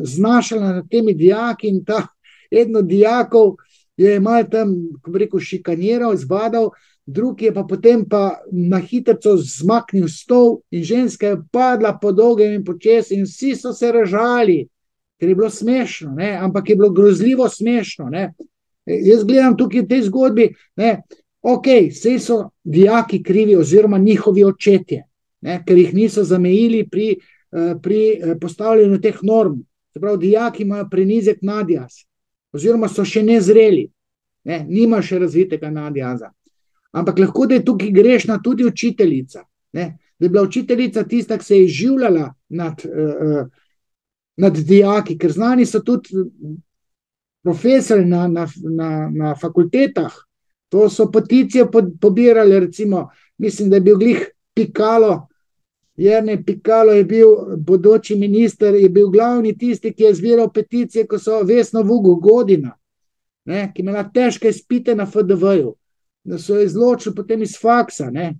znašala nad temi dijaki in ta eden od dijakov je malo tam, ko bi rekel, šikaniral, zbadal, drugi je pa potem pa na hitrico zmaknil stol in ženska je padla po dolgem in počez in vsi so se režali, ker je bilo smešno, ne, ampak je bilo grozljivo smešno, ne. Jaz gledam tukaj v tej zgodbi, ne, okej, saj so dijaki krivi oziroma njihovi očetje, ne, ker jih niso zamejili pri postavljanju teh norm. Se pravi, dijaki imajo prenizek nadjaz oziroma so še nezreli, ne, nima še razvitega nadjaza. Ampak lahko, da je tukaj grešna tudi učiteljica, ne, da je bila učiteljica tista, ki se je življala nad dijaki, ker znani so tudi profesori na fakultetah, to so peticije pobirali, recimo, mislim, da je bil glih Pikalo, Jernej Pikalo je bil bodoči minister, je bil glavni tisti, ki je zbiral peticije, ko so Vesno Vugo Godina, ne, ki imela težke izpite na FDV-ju, da so jo izločili potem iz faksa, ne.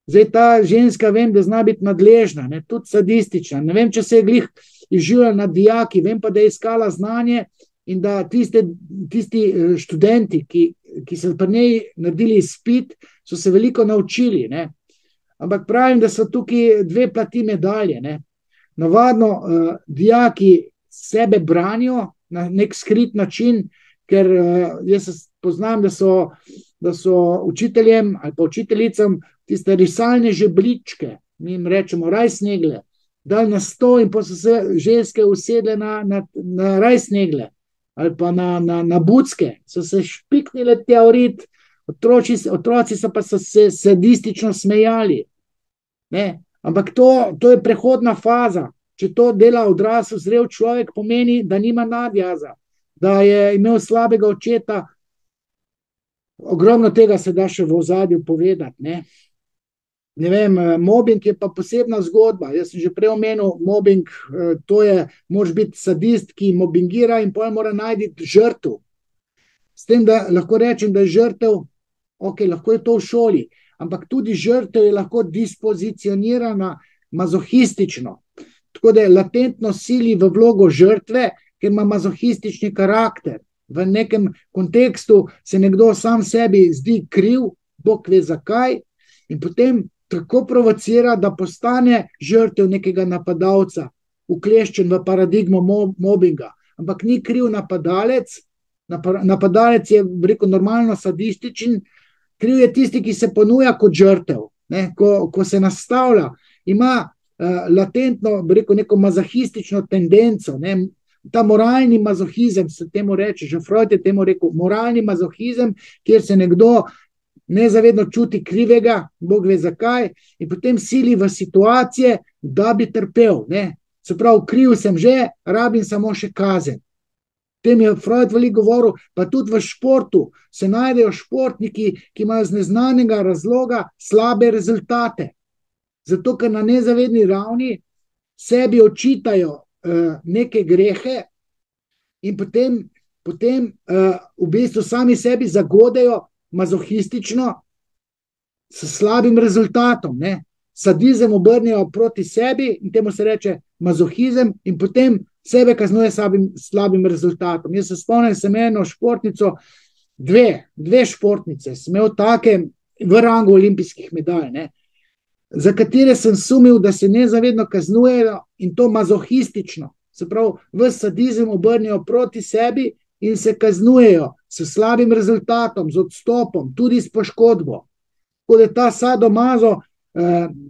Zdaj ta ženska, vem, da zna biti nadležna, ne, tudi sadistična, ne vem, če se je glih izživljala nad dijaki, vem pa, da je iskala znanje in da tisti študenti, ki so pri njej naredili izpit, so se veliko naučili, ne. Ampak pravim, da so tukaj dve plati medalje, ne. Navadno dijaki sebe branijo na nek skrit način, ker jaz poznam, da so učiteljem ali pa učiteljicam tiste risalne žebličke, mi jim rečemo rajsnegle, dali na stol in pa so se ženske usedle na rajsnegle ali pa na bucke, so se špiknile teorit, otroci so pa se sadistično smejali. Ne? Ampak to je prehodna faza. Če to dela odrasel, zrel človek, pomeni, da nima nadjaza, da je imel slabega očeta. Ogromno tega se da še v ozadju povedati. Ne vem, mobbing je pa posebna zgodba. Jaz sem že prej omenil, mobbing, to je, moraš biti sadist, ki mobbingira in potem mora najti žrtev. S tem, da lahko rečem, da je žrtev, ok, lahko je to v šoli, ampak tudi žrtev je lahko dispozicionirana mazohistično. Tako da je latentno sili v vlogo žrtve, ker ima mazohistični karakter. V nekem kontekstu se nekdo sam sebi zdi kriv, Bog ve zakaj, in potem tako provocira, da postane žrtev nekega napadalca, ukleščen v paradigmo mobbinga. Ampak ni kriv napadalec, napadalec je, rekel, normalno sadističen, kriv je tisti, ki se ponuja kot žrtev, ne? Ko se nastavlja, ima latentno, rekel, neko mazohistično tendenco, ne? Ta moralni mazohizem se temu reče, že Freud je temu rekel, moralni mazohizem, kjer se nekdo nezavedno čuti krivega, Bog ve zakaj, in potem sili v situacije, da bi trpel, ne? Se pravi, kriv sem že, rabim samo še kazen. Tem je Freud veliko govoril, pa tudi v športu se najdejo športniki, ki imajo z neznanega razloga slabe rezultate. Zato, ker na nezavedni ravni sebi očitajo neke grehe in potem v bistvu sami sebi zagodejo mazohistično s slabim rezultatom, ne. Sadizem obrnejo proti sebi in temu se reče mazohizem in potem sebe kaznuje slabim rezultatom. Jaz se spomnim, sem eno športnico, dve športnice, sem imel take v rangu olimpijskih medalj, ne, za katere sem sumil, da se nezavedno kaznujejo in to mazohistično. Se pravi, v sadizem obrnejo proti sebi in se kaznujejo s slabim rezultatom, z odstopom, tudi s poškodbo. Tako da ta sadomazo,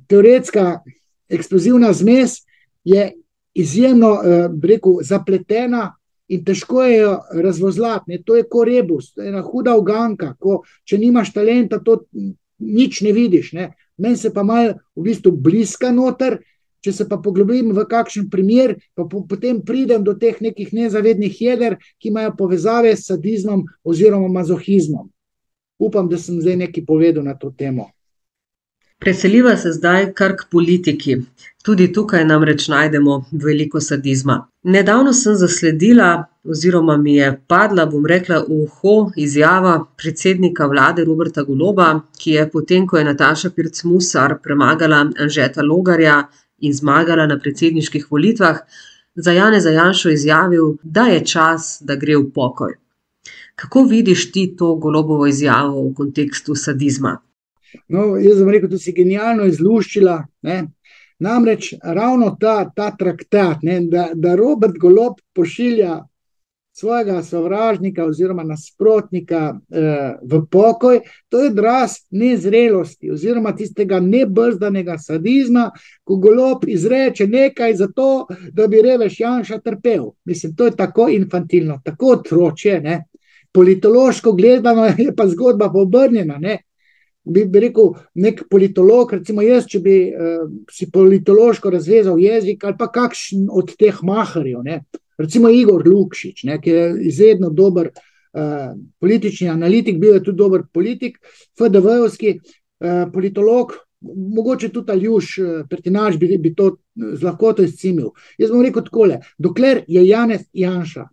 teoretska eksplozivna zmes je izjemno, rekel, zapletena in težko je jo razvozlati. To je ko rebus, to je ena huda uganka, če nimaš talenta, to nič ne vidiš, ne. Meni se pa malo v bistvu bliska noter, če se pa poglobim v kakšen primer, pa potem pridem do teh nekih nezavednih jeder, ki imajo povezave s sadizmom oziroma mazohizmom. Upam, da sem zdaj nekaj povedal na to temo. Preseliva se zdaj kar k politiki. Tudi tukaj namreč najdemo veliko sadizma. Nedavno sem zasledila, oziroma mi je padla, bom rekla, v uho izjava predsednika vlade Roberta Goloba, ki je potem, ko je Nataša Pirc Musar premagala Anžeta Logarja in zmagala na predsedniških volitvah, za Janeza Janšo izjavil, da je čas, da gre v pokoj. Kako vidiš ti to Golobovo izjavo v kontekstu sadizma? No, jaz sem rekel, da si genialno izluščila, ne. Namreč ravno ta traktat, ne, da Robert Golob pošilja svojega sovražnika oziroma nasprotnika v pokoj, to je odraz nezrelosti oziroma tistega nebrzdanega sadizma, ko Golob izreče nekaj za to, da bi revež Janša trpel. Mislim, to je tako infantilno, tako otročje, ne. Politološko gledano je pa zgodba obrnjena, ne. Bi rekel, nek politolog, recimo jaz, če bi si politološko razvezal jezik, ali pa kakšen od teh maharjev, ne, recimo Igor Lukšič, ne, ki je izredno dober politični analitik, bil je tudi dober politik, FDV-ovski politolog, mogoče tudi Aljuš Pertinač bi to z lahkoto izcimil. Jaz bom rekel takole, dokler je Janez Janša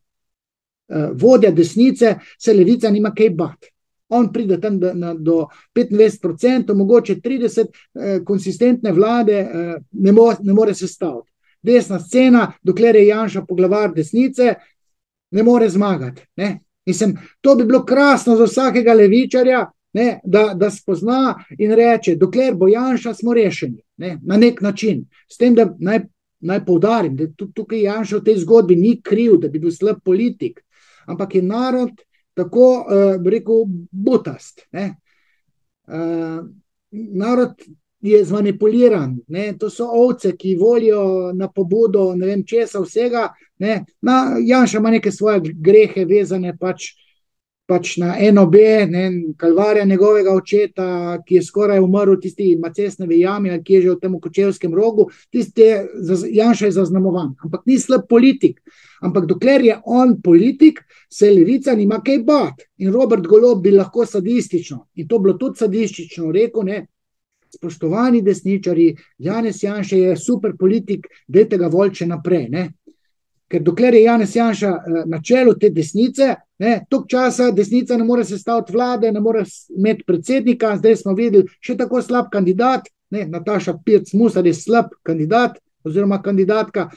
vodja desnice, se levica nima kaj bati. On pride tam do 25%, mogoče 30%, konsistentne vlade ne more sestaviti. desna scena, dokler je Janša poglavar desnice, ne more zmagati. Ne. Mislim, to bi bilo krasno za vsakega levičarja, ne, da spozna in reče, dokler bo Janša, smo rešeni, ne, na nek način. S tem, da naj poudarim, da tukaj Janša v tej zgodbi ni kriv, da bi bil slab politik, ampak je narod tako, bi rekel, butast. Ne. Narod je zmanipuliran, ne. To so ovce, ki volijo na pobudo ne vem česa vsega. Ne. Janša ima neke svoje grehe vezane pač na NOB, ne, kalvarja njegovega očeta, ki je skoraj umrl v tisti Macesnevi jami, ki je že v tem Kočevskem rogu. Janša je zaznamovan, ampak ni slab politik. Ampak dokler je on politik, se levica nima kaj bati. In Robert Golob bi lahko sadistično, in to bilo tudi sadistično, rekel, ne, spoštovani desničari, Janez Janša je super politik, dajte ga volče naprej. Ne. Ker dokler je Janez Janša na čelu te desnice, toliko časa desnica ne more sestaviti vlade, ne more imeti predsednika, zdaj smo videli še tako slab kandidat, ne, Nataša Pirc Musar je slab kandidat oziroma kandidatka,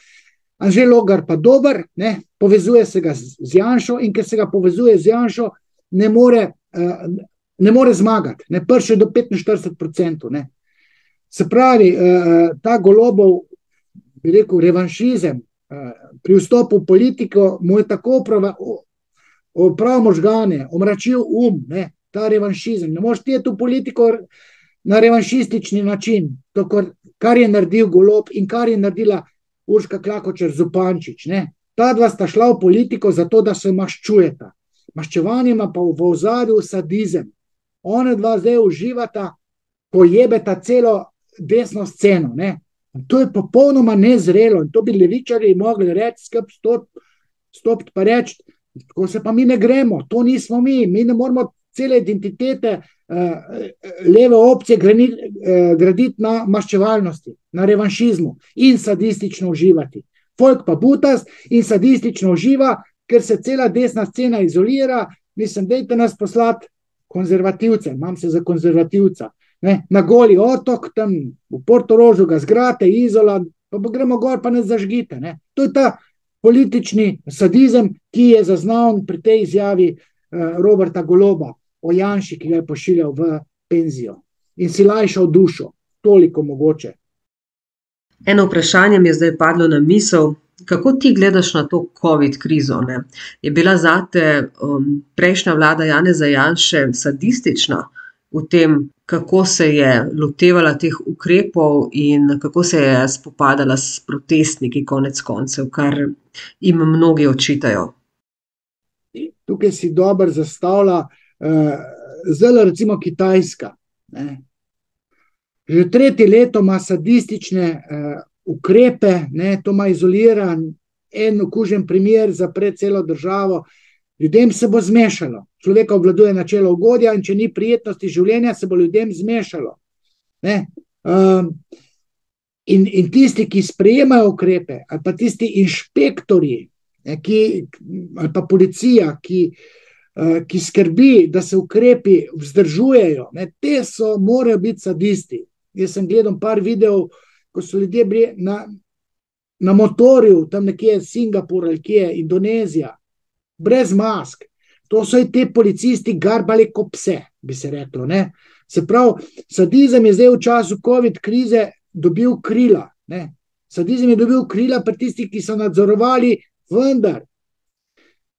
Anže Logar pa dober, ne, povezuje se ga z Janšo in ker se ga povezuje z Janšo, ne more zmagati, ne, prši do 45%. Ne. Se pravi, ta Golobov, bi rekel, revanšizem, pri vstopu v politiko mu je tako opravil možgane, omračil ne, ta revanšizem. Ne moreš ti v politiko na revanšistični način, to, kar je naredil Golob in kar je naredila Urška Klakočar Zupančič. Ne. Ta dva sta šla v politiko zato, da se maščujeta. Maščevanje ima pa v ozadju sadizem. One dva zdaj uživata, ko jebeta celo desno sceno. Ne. To je popolnoma nezrelo in to bi levičarji mogli reči, stopiti pa reči, tako se pa mi ne gremo, to nismo mi ne moramo cele identitete leve opcije graditi na maščevalnosti, na revanšizmu in sadistično uživati. Folk pa butast in sadistično uživa, ker se cela desna scena izolira. Mislim, dajte nas poslati konzervativce, imam se za konzervativca. Ne, na Goli otok, tam v Portorožu ga zgrate, Izola, pa gremo gor, pa ne zažgite. Ne. To je ta politični sadizem, ki je zaznaven pri tej izjavi Roberta Goloba o Janši, ki ga je pošiljal v penzijo in si lajšal dušo, toliko mogoče. Eno vprašanje mi je zdaj padlo na misel, kako ti gledaš na to COVID krizo? Ne? Je bila zate prejšnja vlada Janeza Janše sadistična v tem, kako se je lotevala teh ukrepov in kako se je spopadala s protestniki konec koncev, kar jim mnogi očitajo? Tukaj si dobro zastavlja zdaj recimo Kitajska. Ne. Že 3. leto ima sadistične ukrepe, ne, to ima izoliran en okužen primer, zapre celo državo. Ljudem se bo zmešalo. Človeka obvladuje načelo ugodja in če ni prijetnosti življenja, se bo ljudem zmešalo. Ne. In tisti, ki sprejemajo ukrepe, ali pa tisti inšpektorji, ali pa policija, ki skrbi, da se ukrepi vzdržujejo, ne, te morajo biti sadisti. Jaz sem gledal par videov, ko so ljudje bili na motorju, tam nekje Singapur ali kje, Indonezija, brez mask. To so i te policisti garbali kot pse, bi se reklo. Ne. Se pravi, sadizem je zdaj v času COVID krize dobil krila. Ne. Sadizem je dobil krila pri tistih, ki so nadzorovali, vendar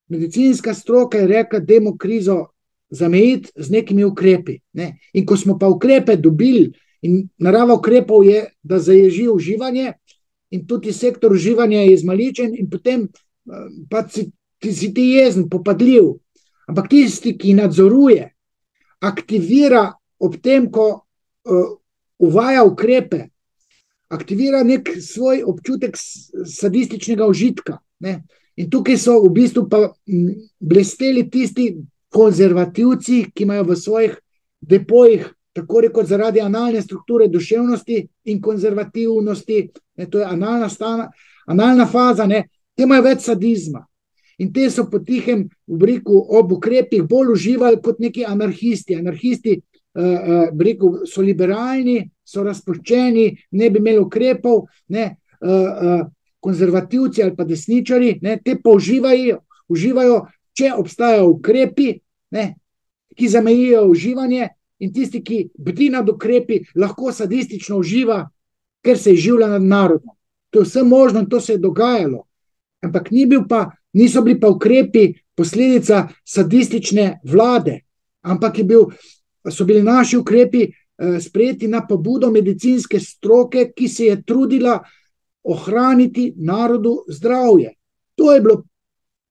medicinska stroka je rekla, dajmo krizo zamejiti z nekimi ukrepi. Ne. In ko smo pa ukrepe dobili, in narava ukrepov je, da zaježi uživanje in tudi sektor uživanja je izmaličen in potem pa si ti jezen, popadljiv. Ampak tisti, ki nadzoruje, aktivira ob tem, ko uvaja ukrepe, aktivira nek svoj občutek sadističnega užitka. Ne. In tukaj so v bistvu pa blesteli tisti konzervativci, ki imajo v svojih depojih, tako rekoč zaradi analne strukture duševnosti in konzervativnosti, ne, to je analna faza, ne, te imajo več sadizma. In te so potihem v reku ob ukrepih bolj uživali kot neki anarhisti. Anarhisti v reku so liberalni, so razpuščeni, ne bi imeli ukrepov, ne, konzervativci ali pa desničari, ne, te pa uživajo, če obstajajo ukrepi, ne, ki zamejijo uživanje, in tisti, ki bdi nad ukrepi, lahko sadistično uživa, ker se izživlja nad narodom. To je vse možno in to se je dogajalo. Ampak niso bili pa ukrepi posledica sadistične vlade, ampak so bili naši ukrepi sprejeti na pobudo medicinske stroke, ki se je trudila ohraniti narodu zdravje. To je bilo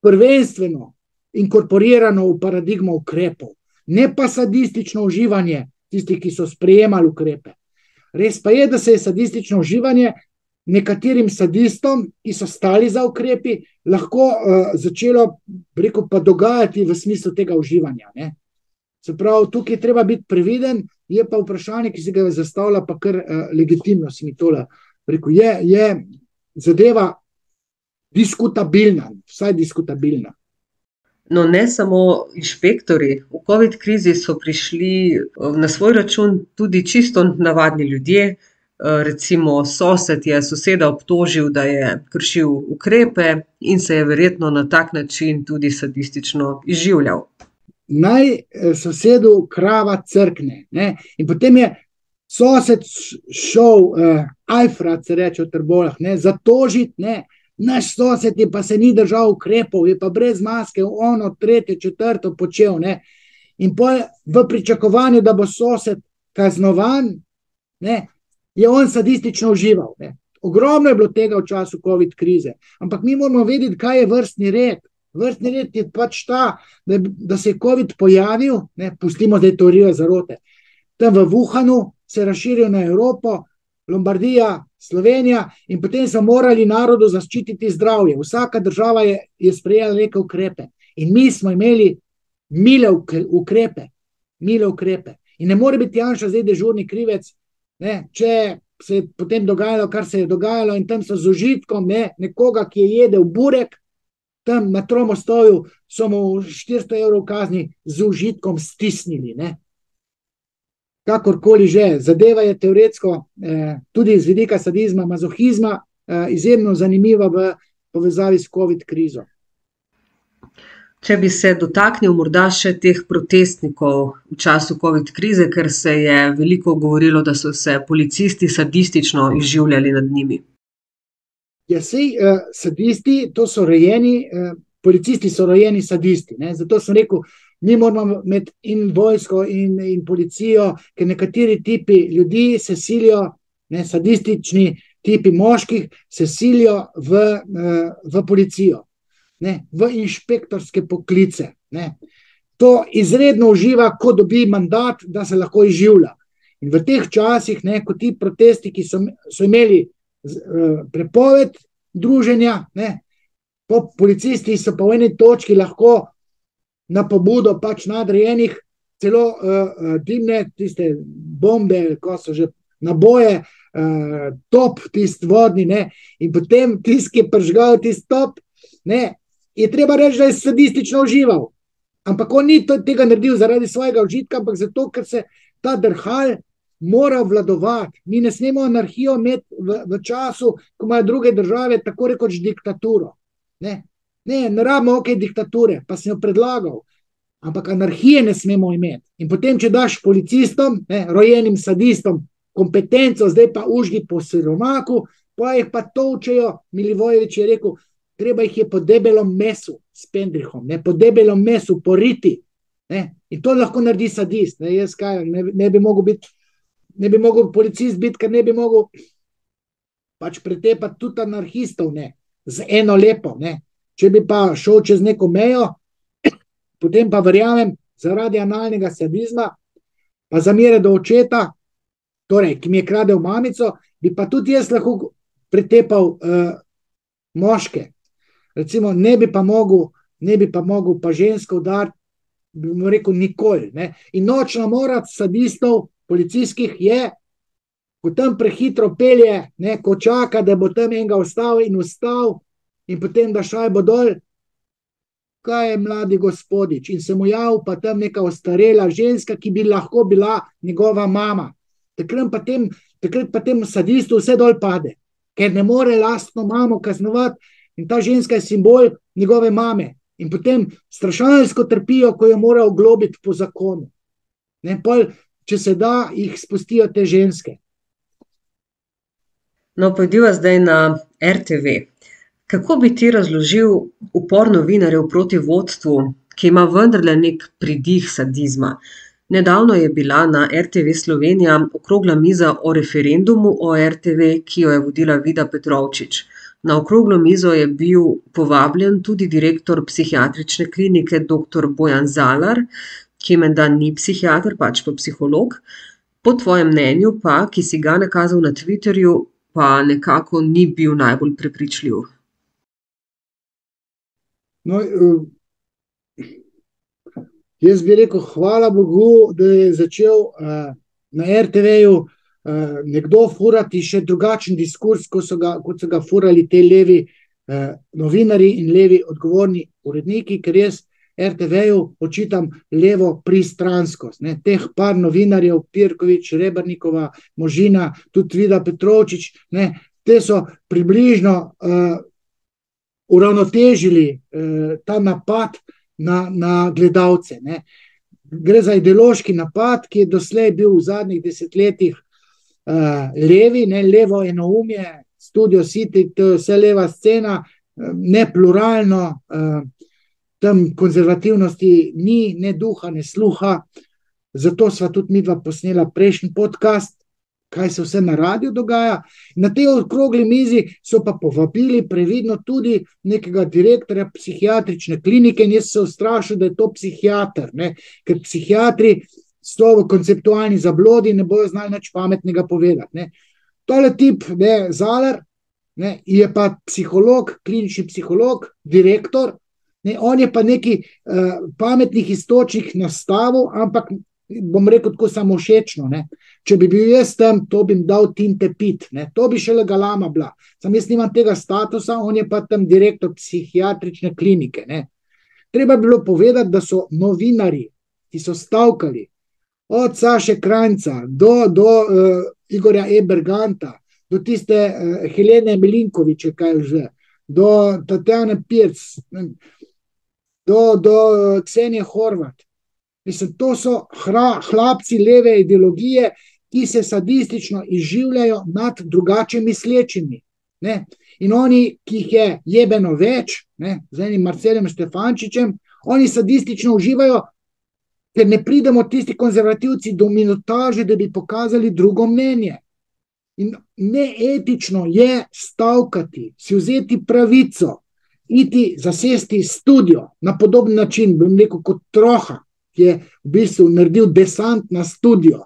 prvenstveno inkorporirano v paradigmo ukrepov, ne pa sadistično uživanje tistih, ki so sprejemali ukrepe. Res pa je, da se je sadistično uživanje nekaterim sadistom, ki so stali za ukrepi, lahko začelo, rekel, pa dogajati v smislu tega uživanja. Ne? Se pravi, tukaj je treba biti previden, je pa vprašanje, ki se ga zastavlja, pa kar legitimno si mi tole rekel. Je zadeva diskutabilna, vsaj diskutabilna. No, ne samo inšpektori. V COVID krizi so prišli na svoj račun tudi čisto navadni ljudje. Recimo sosed je soseda obtožil, da je kršil ukrepe in se je verjetno na tak način tudi sadistično izživljal. Naj sosedu krava crkne. Ne? In potem je sosed šel, Alfred se reče v Trbovljah, zatožiti, naš sosed je pa se ni držal ukrepov, je pa brez maske, ono, tretje, četrto počel. Ne? In v pričakovanju, da bo sosed kaznovan, je on sadistično užival. Ne? Ogromno je bilo tega v času COVID krize, ampak mi moramo vedeti, kaj je vrstni red. Vrstni red je pač ta, da se je COVID pojavil, pustimo zdaj teorijo zarote, tam v Wuhanu se razširil na Evropo, Lombardija, Slovenija, in potem so morali narodu zaščititi zdravje. Vsaka država je sprejela neke ukrepe in mi smo imeli mile ukrepe. In ne more biti Janša zdaj dežurni krivec, če se je potem dogajalo, kar se je dogajalo, in tam so z užitkom nekoga, ki je jedel burek, tam na Tromostovju so mu 400 evrov kazni z užitkom stisnili. Kakorkoli že, zadeva je teoretsko, tudi z vidika sadizma, mazohizma, izjemno zanimiva v povezavi s COVID krizo. Če bi se dotaknil morda še teh protestnikov v času COVID krize, ker se je veliko govorilo, da so se policisti sadistično izživljali nad njimi. Ja, sej sadisti, to so rojeni, policisti so rojeni sadisti. Zato sem rekel, mi moramo imeti in vojsko in policijo, ker nekateri tipi ljudi se silijo, sadistični tipi moških se silijo v policijo, v inšpektorske poklice. To izredno uživa, ko dobi mandat, da se lahko izživlja. In v teh časih, ko ti protestniki so imeli prepoved druženja, policisti so pa v eni točki lahko na pobudo pač nadrejenih celo dimne tiste bombe, ko so že naboje, top tist vodni, in potem tist, ki je pržgal tist top, je treba reči, da je sadistično užival. Ampak on ni tega naredil zaradi svojega užitka, ampak zato, ker se ta drhal mora obvladovati. Mi ne smemo anarhijo imeti v času, ko imajo druge države tako rekoč diktaturo. Ne rabimo diktature, pa sem jo predlagal. Ampak anarhije ne smemo imeti. In potem, če daš policistom, rojenim sadistom, kompetenco, zdaj pa užgi po siromaku, pa jih pa tolčejo. Milivojevič je rekel, treba jih je po debelom mesu s pendrihom, po debelom mesu poriti. In to lahko naredi sadist. Jaz kaj, ne bi mogel policist biti, ker ne bi mogel pač pretepati tudi anarhistov, z eno lepo. Če bi pa šel čez neko mejo, potem pa verjamem, zaradi analnega sadizma, pa zamere do očeta, torej, ki mi je kradel mamico, bi pa tudi jaz lahko pretepal moške. Recimo, ne bi pa mogel pa žensko udariti, bi mu rekel nikoli. In nočna mora sadistov policijskih je, ko tam prehitro pelje, ko čaka, da bo tam enega ustavil in potem da šajbo dol, kaj je mladi gospodič, in se mu javil pa tam neka ostarela ženska, ki bi lahko bila njegova mama. Takrat pa tem sadistu vse dol pade. ker ne more lastno mamo kaznovati in ta ženska je simbol njegove mame. In potem strašansko trpijo, ko jo mora oglobiti po zakonu. Ne, pol, če se da, jih spustijo te ženske. No, pojdiva zdaj na RTV. Kako bi ti razložil upor novinarjev proti vodstvu, ki ima vendarle nek pridih sadizma? Nedavno je bila na RTV Slovenija okrogla miza o referendumu o RTV, ki jo je vodila Vida Petrovčič. Na okroglo mizo je bil povabljen tudi direktor psihiatrične klinike dr. Bojan Zalar, ki menda ni psihiater, pač pa psiholog. Po tvojem mnenju pa, ki si ga nakazal na Twitterju, pa nekako ni bil najbolj prepričljiv. No, jaz bi rekel, hvala Bogu, da je začel na RTV-ju nekdo furati še drugačen diskurs, kot so ga furali te levi novinari in levi odgovorni uredniki, ker jaz RTV-ju očitam levo pristranskost. Ne. Teh par novinarjev, Pirkovič, Rebernikova, Možina, tudi Vida Petrovčič, ne, te so približno uravnotežili ta napad na gledalce. Ne. Gre za ideološki napad, ki je doslej bil v zadnjih desetletjih levi, ne, levo enoumje, Studio City, vse leva scena, ne pluralno, tam konzervativnosti ni, ne duha, ne sluha. Zato sva tudi midva posnela prejšnji podcast, kaj se vse na radiju dogaja. Na tej okrogli mizi so pa povabili previdno tudi nekega direktorja psihiatrične klinike in jaz se ustrašil, da je to psihiater, ne? Ker psihiatri so v konceptualni zablodi, ne bojo znali nič pametnega povedati. Ne? Tole tip, ne, Zalar, ne, je pa psiholog, klinični psiholog, direktor, ne, on je pa neki pametnih istočnih nastavil, ampak bom rekel tako samovšečno. Ne. Če bi bil jaz tam, to bi jim dal tinte pit. Ne. To bi šele galama bila. Sam jaz nimam tega statusa, on je pa tam direktor psihiatrične klinike. Ne. Treba bi bilo povedati, da so novinari, ki so stavkali, od Saše Krajnca do Igorja Berganta, do tiste Helene Milinkoviče, kaj že, do Tatjane Pirc, do Ksenije Horvat. Mislim, to so hlapci leve ideologije, ki se sadistično izživljajo nad drugače mislečimi. Ne? In oni, ki jih je jebeno več, ne, z enim Marceljem Štefančičem, oni sadistično uživajo, ker ne pridemo tisti konzervativci do minutaže, da bi pokazali drugo mnenje. In neetično je stavkati, si vzeti pravico, iti zasesti studio na podoben način, bom rekel kot Troha, ki je v bistvu naredil desant na studio,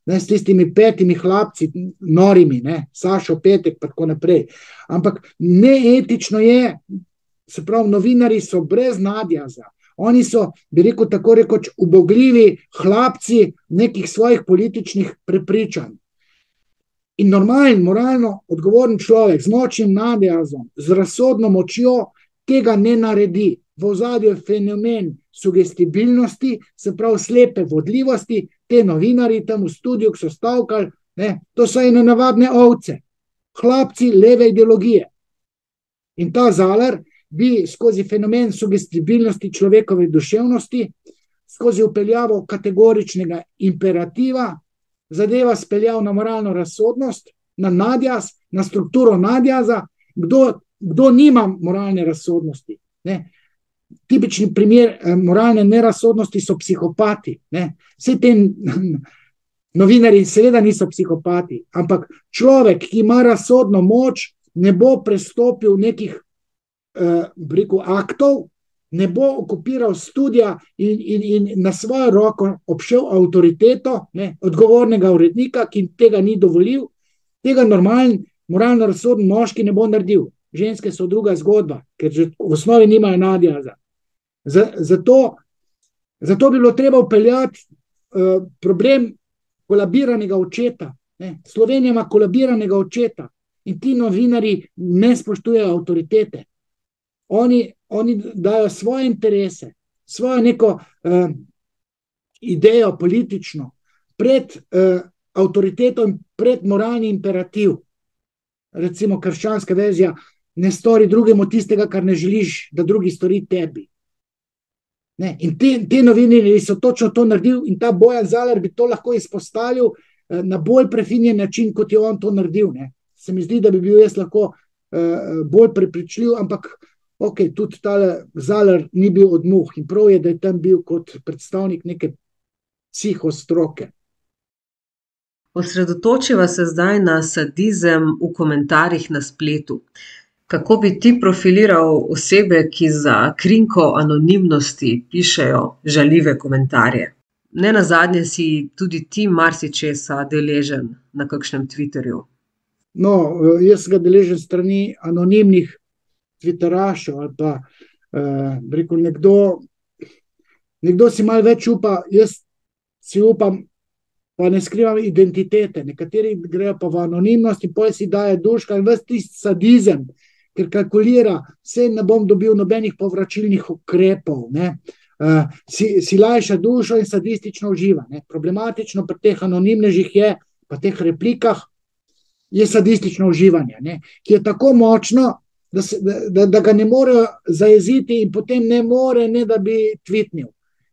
ne, s tistimi 5 hlapci, norimi, ne, Sašo Petek, pa tako naprej. Ampak neetično je, se pravi, novinari so brez nadjaza, oni so, bi rekel tako rekoč, ubogljivi hlapci nekih svojih političnih prepričanj. In normalen, moralno odgovoren človek z močnim nadjazom, z razsodno močjo tega ne naredi. V ozadju je fenomen sugestibilnosti, se pravi slepe vodljivosti, te novinari tam v studiu, ki so stavkali, ne, to so ene navadne ovce, hlapci leve ideologije. In ta Zalar bi skozi fenomen sugestibilnosti človekove duševnosti, skozi upeljavo kategoričnega imperativa, zadeva speljal na moralno razsodnost, na nadjaz, na strukturo nadjaza, kdo nima moralne razsodnosti. Ne? Tipični primer moralne nerazsodnosti so psihopati. Ne? Vse te novinarji seveda niso psihopati, ampak človek, ki ima razsodno moč, ne bo prestopil nekih aktov, ne bo okupiral studija in na svojo roko obšel avtoriteto, ne, odgovornega urednika, ki tega ni dovolil. Tega normalen, moralno razsoden moški ne bo naredil. Ženske so druga zgodba, ker že v osnovi nimajo nadjaza. Zato bi bilo treba vpeljati problem kolabiranega očeta. Ne. Slovenija ima kolabiranega očeta in ti novinari ne spoštujejo avtoritete. Oni dajo svoje interese, svojo neko idejo politično pred avtoriteto in pred moralni imperativ. recimo krščanska verzija, ne stori drugemu tistega, kar ne želiš, da drugi stori tebi. Ne? In te novinarji so točno to naredil in ta Bojan Zalar bi to lahko izpostavil na bolj prefinjen način, kot je on to naredil. Ne? Se mi zdi, da bi bil jaz lahko bolj prepričljiv, ampak ok, tudi tale Zalar ni bil od muh in prav je, da je tam bil kot predstavnik neke psihostroke. Osredotočiva se zdaj na sadizem v komentarjih na spletu. Kako bi ti profiliral osebe, ki za krinko anonimnosti pišejo žaljive komentarje? Nenazadnje si tudi ti marsičesa deležen na kakšnem Twitterju. No, jaz ga deležen strani anonimnih Twitterašev ali pa rekel, nekdo si malo več upa, jaz si upam, pa ne skrivam identitete. Nekateri grejo pa v anonimnost in potem si daje duška in ves tisti sadizem, ker kalkulira, vse ne bom dobil nobenih povračilnih ukrepov, ne. Si lajša dušo in sadistično uživa. Ne. Problematično pri teh anonimnežih je, pa teh replikah, je sadistično uživanje, ne, ki je tako močno, da ga ne more zajeziti in potem ne more, ne da bi tweetnil.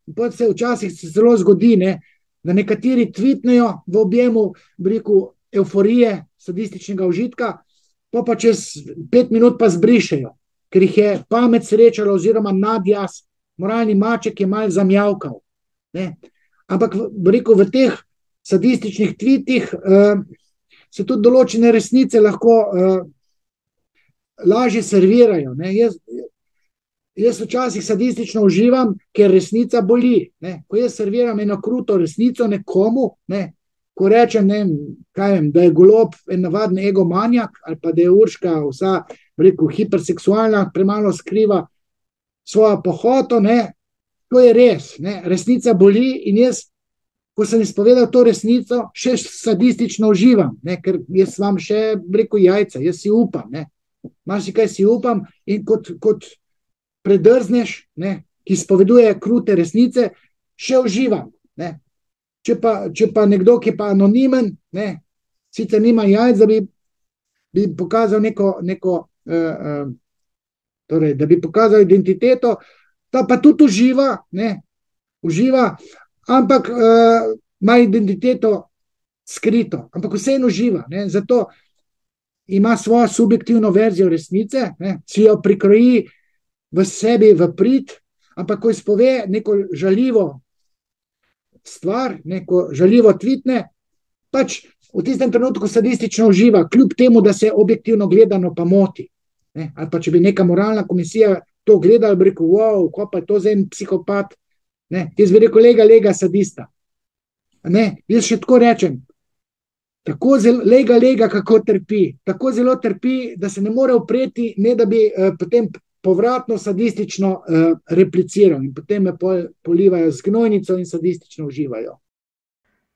In potem se včasih zelo zgodi, ne, da nekateri tweetnejo v objemu, bi rekel, euforije, sadističnega užitka, pa čez 5 minut pa zbrišejo, ker jih je pamet srečala oziroma nadjaz, moralni maček je malo zamjavkal. Ne. Ampak bi rekel, v teh sadističnih tweetih se tudi določene resnice lahko lažje servirajo. Ne. Jaz včasih sadistično uživam, ker resnica boli. Ne. Ko jaz serviram eno kruto resnico nekomu, ne, ko rečem, da je Golob en navaden egomanjak ali pa da je Urška vsa, rekel, hiperseksualna, premalo skriva svojo pohoto, ne, to je res. Ne. Resnica boli in jaz, ko sem izpovedal to resnico, še sadistično uživam, ne, ker jaz vam še, rekel, jajca, jaz si upam. Ne. Marsikaj si upam in kot predrzneš, ne, ki izpoveduje krute resnice, še uživam. Ne. Če pa nekdo, ki je pa anonimen, ne, sicer nima jajc, da bi pokazal torej, da bi pokazal identiteto, ta pa tudi uživa, ampak ima identiteto skrito, ampak vseeno uživa. Ne, zato ima svojo subjektivno verzijo resnice, ne, si jo prikroji v sebi v prid, ampak ko izpove neko žaljivo stvar, neko žaljivo tvitne, pač v tistem trenutku sadistično uživa, kljub temu, da se objektivno gledano pa moti. Ne? Ali pa če bi neka moralna komisija to gledala, bi rekel, wow, ko pa je to za en psihopat, ne? Jaz bi rekel, lega sadista. Ne? Jaz še tako rečem, tako lega, kako trpi, tako zelo trpi, da se ne more upreti, ne da bi potem povratno sadistično repliciral in potem me polivajo z gnojnico in sadistično uživajo.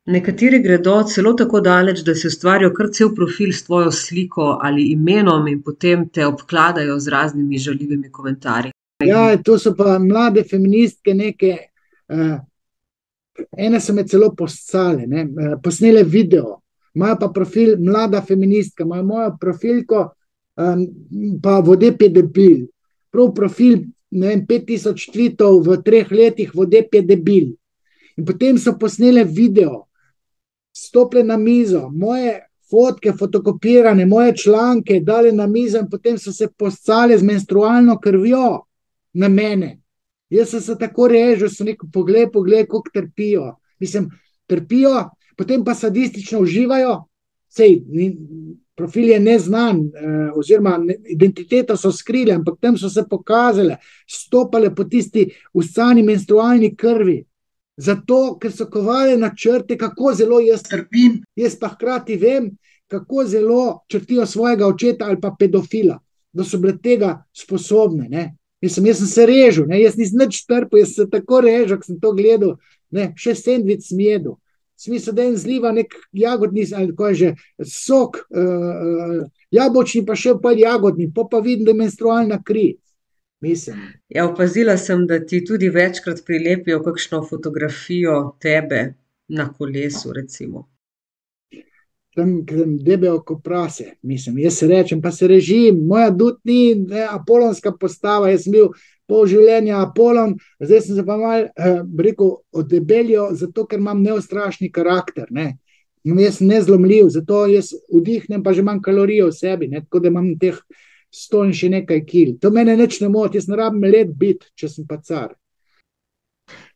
Nekateri gredo celo tako daleč, da si ustvarijo kar cel profil s tvojo sliko ali imenom in potem te obkladajo z raznimi žaljivimi komentarji. Ja, to so pa mlade feministke neke, ene so me celo poscale, ne, posnele video, imajo pa profil mlada feministka, imajo mojo profilko, pa Vodeb je debil. Prav profil, 5000 tweetov v 3 letih, Vodeb je debil. In potem so posnele video, stopile na mizo, moje fotke fotokopirane, moje članke dale na mizo in potem so se poscale z menstrualno krvjo na mene. Jaz sem se tako režil, sem rekel, poglej, koliko trpijo. Mislim, trpijo, potem pa sadistično uživajo, sej, profil je neznan, oziroma identiteto so skrili, ampak tam so se pokazale, stopale po tisti uscani menstrualni krvi, zato, ker so kovale načrte, kako zelo jaz trpim, jaz pa hkrati vem, kako zelo črtijo svojega očeta ali pa pedofila, da so bile tega sposobne, ne. Jaz sem se režil, ne, jaz nisem nič trpel, jaz sem tako režil, ko sem to gledal, ne, še sendvič sem jedel. Smisel, da en zliva nek jagodni, ali ko je že, sok, jabočni pa še pa jagodni, pa vidim, da je menstrualna kri. Mislim. Ja, opazila sem, da ti tudi večkrat prilepijo kakšno fotografijo tebe na kolesu, recimo. tam debel ko prase, mislim, jaz se rečem, pa se režim, moja dud ni apolonska postava, jaz sem bil pol življenja Apolon, zdaj sem se pa mal, rekel, odebeljo, zato ker imam neustrašni karakter, ne. Jaz sem nezlomljiv, zato jaz vdihnem, pa že imam kalorije v sebi, ne, tako da imam teh 100 in še nekaj kil. To mene nič ne moti, jaz ne rabim let biti, če sem pa car.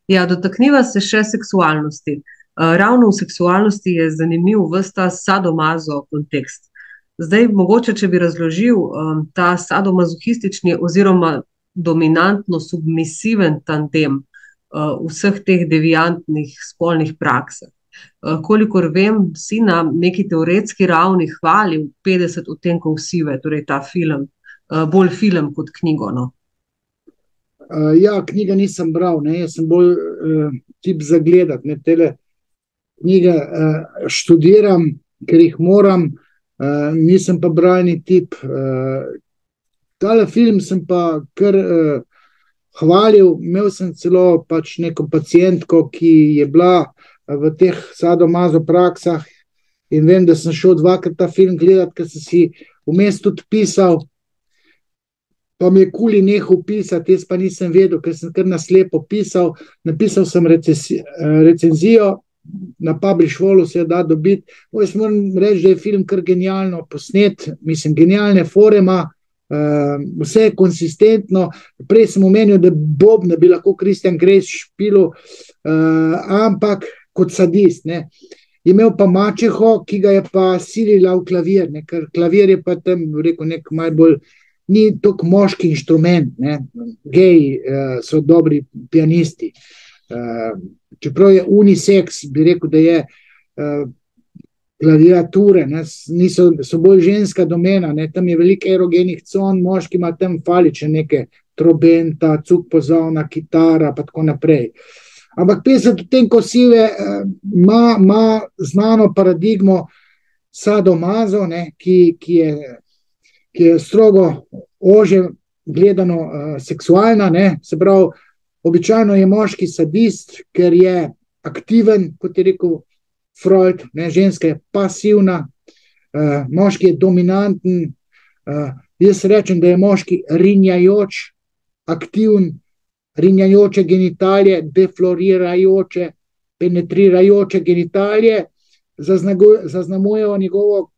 Ja, dotakniva se še seksualnosti. Ravno v seksualnosti je zanimiv ves ta sadomazo kontekst. Zdaj, mogoče, če bi razložil ta sadomazohistični oziroma dominantno submisiven tandem vseh teh deviantnih spolnih praksah. Kolikor vem, si na neki teoretski ravni hvalil 50 odtenkov sive, torej ta film, bolj film kot knjigo, no? Ja, knjiga nisem bral, ne, jaz sem bolj tip za gledati, ne, tele knjige študiram, ker jih moram, nisem pa bralni tip. Tale film sem pa kar hvalil, imel sem celo pač neko pacientko, ki je bila v teh sadomazo praksah in vem, da sem šel 2-krat ta film gledati, ker sem si vmes tudi pisal, pa mi je kuli nehal pisati, jaz pa nisem vedel, ker sem kar naslepo pisal, napisal sem recenzijo, na Publish-Wallu se je da dobiti, jaz moram reči, da je film kar genialno posnet, mislim, genialne fore ima, vse je konsistentno, prej sem omenil, da Bob ne bi lahko Christian Grey špilil, ampak kot sadist, ne. Je imel pa mačeho, ki ga je pa silila v klavir, ne, ker klavir je pa tam, rekel, nek malo bolj, ni toliko moški inštrument, ne. Geji so dobri pianisti. Čeprav je unisex, bi rekel, da je klaviature, ne, so bolj ženska domena, ne, tam je veliko erogenih con, moški ima tam falične neke trobenta, cuk pozavna, kitara, pa tako naprej. Ampak 50 odtenkov sive ima znano paradigmo sadomazo, ne, ki je strogo ože gledano seksualna, ne, se pravi, običajno je moški sadist, ker je aktiven, kot je rekel Freud, ne, ženska je pasivna, moški je dominanten, jaz rečem, da je moški rinjajoč, aktiven, rinjajoče genitalije, deflorirajoče, penetrirajoče genitalije, zaznamujejo njegovo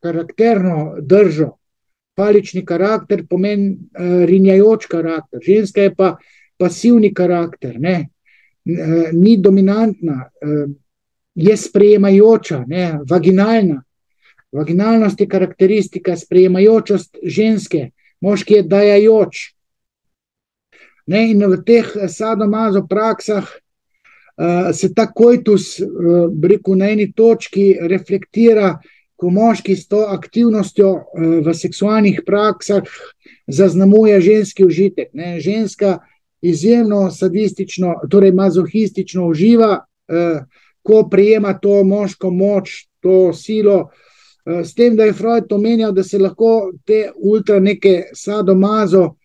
karakterno držo. Falični karakter pomeni rinjajoč karakter, ženska je pa pasivni karakter, ne, ni dominantna, je sprejemajoča, ne, vaginalna. Vaginalnost je karakteristika, sprejemajočost ženske, moški je dajajoč. Ne, in v teh sadomazo praksah se ta koitus, rekel, na eni točki reflektira, ko moški s to aktivnostjo v seksualnih praksah zaznamuje ženski užitek, ne. Ženska izjemno sadistično, torej mazohistično uživa, ko prejema to moško moč, to silo, s tem, da je Freud omenjal, da se lahko te ultra neke sadomazo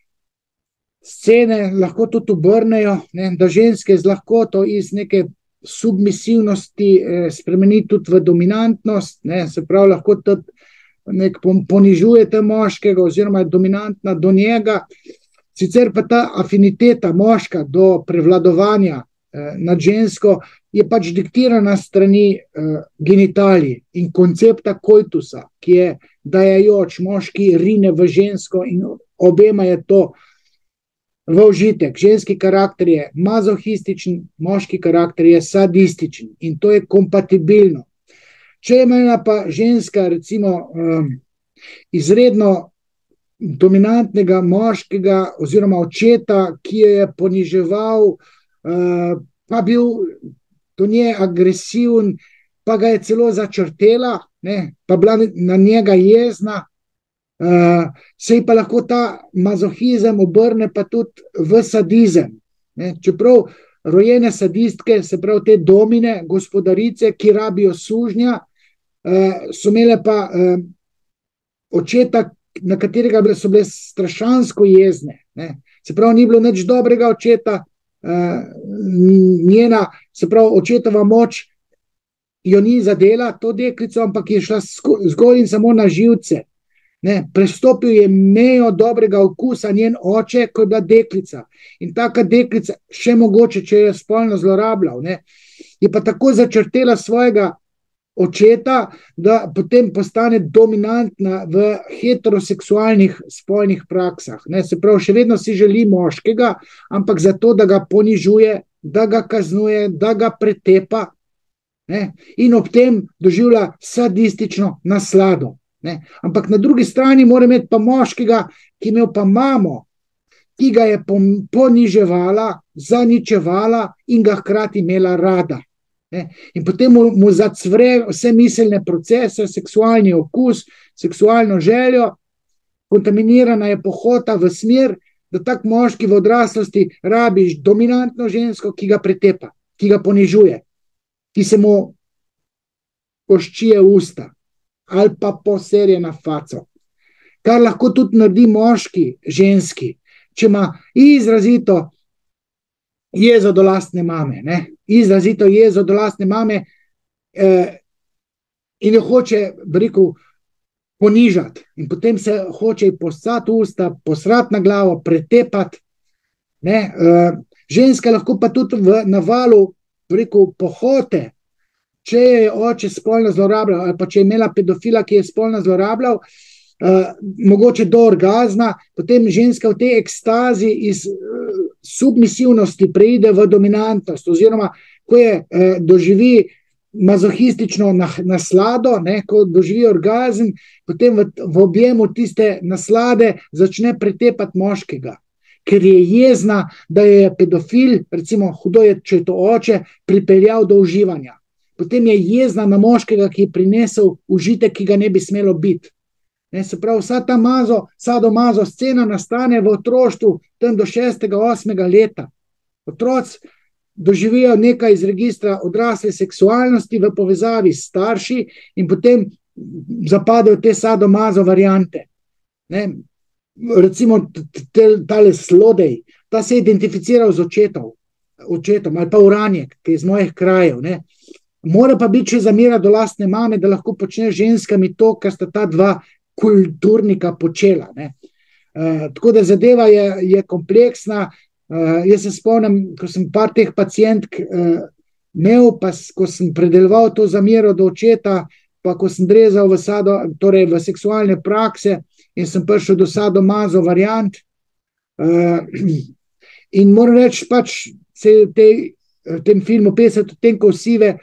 scene lahko tudi obrnejo, ne, da ženske z lahkoto iz neke submisivnosti spremeni tudi v dominantnost, ne, se pravi, lahko tudi ponižujete moškega oziroma je dominantna do njega. Sicer pa ta afiniteta moška do prevladovanja nad žensko je pač diktirana strani genitalij in koncepta koitusa, ki je dajajoč, moški rine v žensko in obema je to v užitek. Ženski karakter je mazohističen, moški karakter je sadističen in to je kompatibilno. Če je imela pa ženska recimo izredno dominantnega moškega oziroma očeta, ki jo je poniževal, pa bil do nje agresiven, pa ga je celo začrtela, ne, pa bila na njega jezna, sej pa lahko ta mazohizem obrne pa tudi v sadizem, ne. Čeprav rojene sadistke, se pravi te domine, gospodarice, ki rabijo sužnja, so imele pa očeta, na katerega so bile strašansko jezne, ne. Se pravi, ni bilo nič dobrega očeta, njena, se pravi, očetova moč jo ni zadela to deklico, ampak je šla zgolj in samo na živce. Ne, prestopil je mejo dobrega okusa njen oče, ko je bila deklica. In taka deklica, še mogoče, če je spolno zlorabljal, ne, je pa tako začrtela svojega očeta, da potem postane dominantna v heteroseksualnih spolnih praksah. Ne, se pravi, še vedno si želi moškega, ampak zato, da ga ponižuje, da ga kaznuje, da ga pretepa, ne, in ob tem doživlja sadistično naslado. Ne. Ampak na drugi strani mora imeti pa moškega, ki imel pa mamo, ki ga je poniževala, zaničevala in ga hkrati imela rada. Ne. In potem mu zacvre vse miselne procese, seksualni okus, seksualno željo, kontaminirana je pohota v smer, da tak moški v odraslosti rabiš dominantno žensko, ki ga pretepa, ki ga ponižuje, ki se mu koščije usta ali pa poserje na faco. Kar lahko tudi naredi moški, ženski, če ima izrazito jezo do lastne mame, ne? Izrazito jezo do lastne mame in jo hoče, bi rekel, ponižati. In potem se hoče posati usta, posrati na glavo, pretepati. Ne? Ženska lahko pa tudi v navalu, bi rekel, pohote, če je oče spolno zlorabljal, ali pa če je imela pedofila, ki je spolno zlorabljal, mogoče do orgazma, potem ženska v tej ekstazi iz submisivnosti preide v dominantnost, oziroma ko je doživi mazohistično naslado, ne, ko doživi orgazm, potem v objemu tiste naslade začne pretepati moškega, ker je jezna, da je pedofil, recimo hudo je, če je to oče, pripeljal do uživanja. Potem je jezna na moškega, ki je prinesel užitek, ki ga ne bi smelo biti. Ne, se pravi, vsa ta sadomazo scena nastane v otroštvu, tam do 6. 8. leta. Otroci doživijo nekaj iz registra odrasle seksualnosti v povezavi s starši in potem zapadejo te sadomazo variante. Ne, recimo tale Slodej, ta se je identificiral z očetom ali pa Uranjek, ki je iz mojih krajev, ne. Mora pa biti še zamera do lastne mame, da lahko počne ženskami to, kar sta ta dva kulturnika počela. Ne. Tako da zadeva je kompleksna. Jaz se spomnim, ko sem par teh pacientk imel, pa ko sem predeloval to zamero do očeta, pa ko sem drezal v seksualne prakse in sem prišel do sadomazo variant. In moram reči, pač v tem filmu 50 odtenkov sive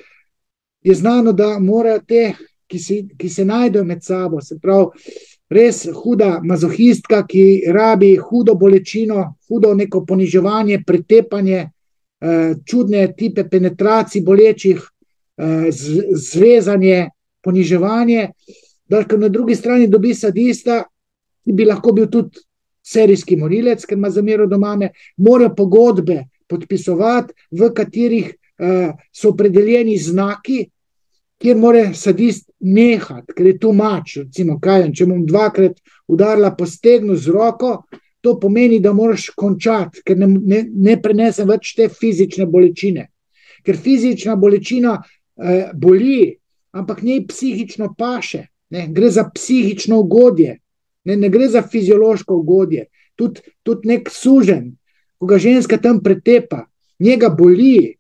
je znano, da morajo te, ki se najdejo med sabo, se pravi, res huda mazohistka, ki rabi hudo bolečino, hudo neko poniževanje, pretepanje, čudne tipe penetracij bolečih, zvezanje, poniževanje, da na drugi strani dobi sadista, ki bi lahko bil tudi serijski morilec, ker ima zamero do mame, mora pogodbe podpisovati, v katerih so opredeljeni znaki, kjer mora sadist nehati, ker je tu mač, recimo, če bom 2-krat udarila po stegnu z roko, to pomeni, da moraš končati, ker ne prenesem več te fizične bolečine. Ker fizična bolečina boli, ampak njej psihično paše, ne? Gre za psihično ugodje, ne gre za fiziološko ugodje, tudi nek suženj, ko ga ženska tam pretepa, njega boli,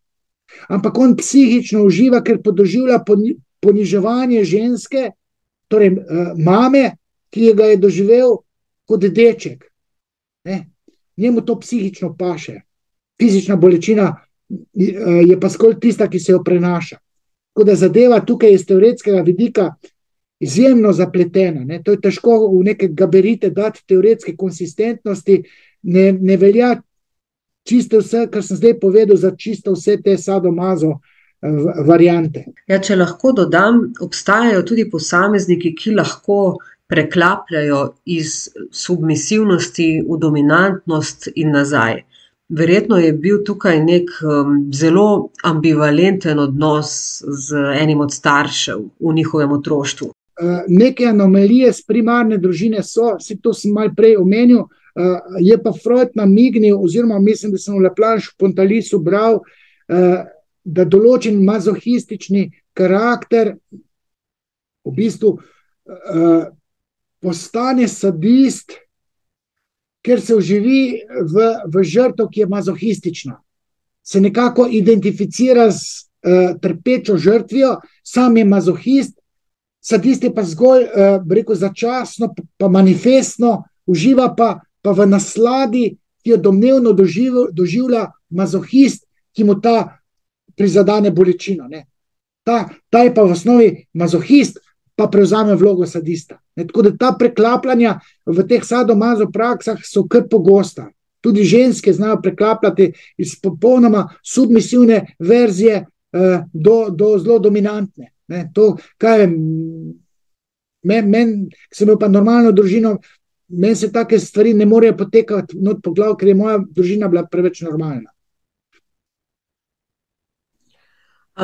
ampak on psihično uživa, ker podoživlja poniževanje ženske, torej mame, ki ga je doživel kot deček. Ne? Njemu to psihično paše. Fizična bolečina je pa skolj tista, ki se jo prenaša. Tako da zadeva tukaj iz teoretskega vidika izjemno zapletena. Ne? To je težko v neke gabarite dati teoretske konsistentnosti, ne velja čisto vse, kar sem zdaj povedal, za čisto vse te sadomazo variante. Ja, če lahko dodam, obstajajo tudi posamezniki, ki lahko preklapljajo iz submisivnosti v dominantnost in nazaj. Verjetno je bil tukaj nek zelo ambivalenten odnos z enim od staršev v njihovem otroštvu. Neke anomalije z primarne družine so, to sem malo prej omenil, je pa Freud namignil, oziroma mislim, da sem v Laplanche Pontalisu bral, da določen mazohistični karakter v bistvu postane sadist, ker se vživi v žrtev, ki je mazohistična. Se nekako identificira s trpečo žrtvijo, sam je mazohist, sadist je pa zgolj, začasno, pa manifestno, uživa pa v nasladi, ki jo domnevno doživlja mazohist, ki mu ta prizadene bolečino. Ne. Ta je pa v osnovi mazohist, pa prevzame vlogo sadista. Ne. Tako da ta preklapljanja v teh sadomazo praksah so kar pogosta. Tudi ženske znajo preklapljati iz popolnoma submisivne verzije do zelo dominantne. Ne. To, kaj vem, ki sem imel pa normalno družino, meni se take stvari ne morejo potekati not po glav, ker je moja družina bila preveč normalna.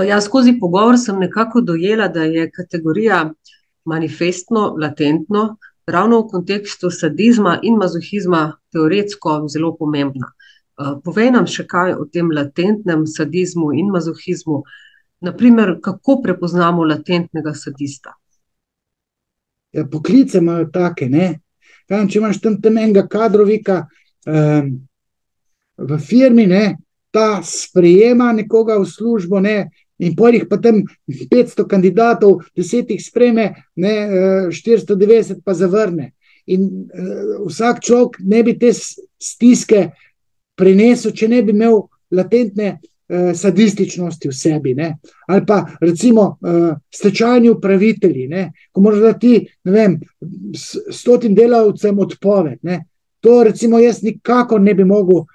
Ja, skozi pogovor sem nekako dojela, da je kategorija manifestno, latentno, ravno v kontekstu sadizma in mazohizma teoretsko zelo pomembna. Povej nam še kaj o tem latentnem sadizmu in mazohizmu. Naprimer, kako prepoznamo latentnega sadista? Ja, poklice imajo take, ne? Če imaš tam enega kadrovika v firmi, ne, ta sprejema nekoga v službo, ne, in potem jih pa tam 500 kandidatov, 10 jih sprejme, ne, 490 pa zavrne. In vsak človek ne bi te stiske prenesel, če ne bi imel latentne sadističnosti v sebi, ne. Ali pa recimo stečajni upravitelji, ne, ko moraš da ti, ne vem, 100 delavcem odpoved, ne. To recimo jaz nikako ne bi mogel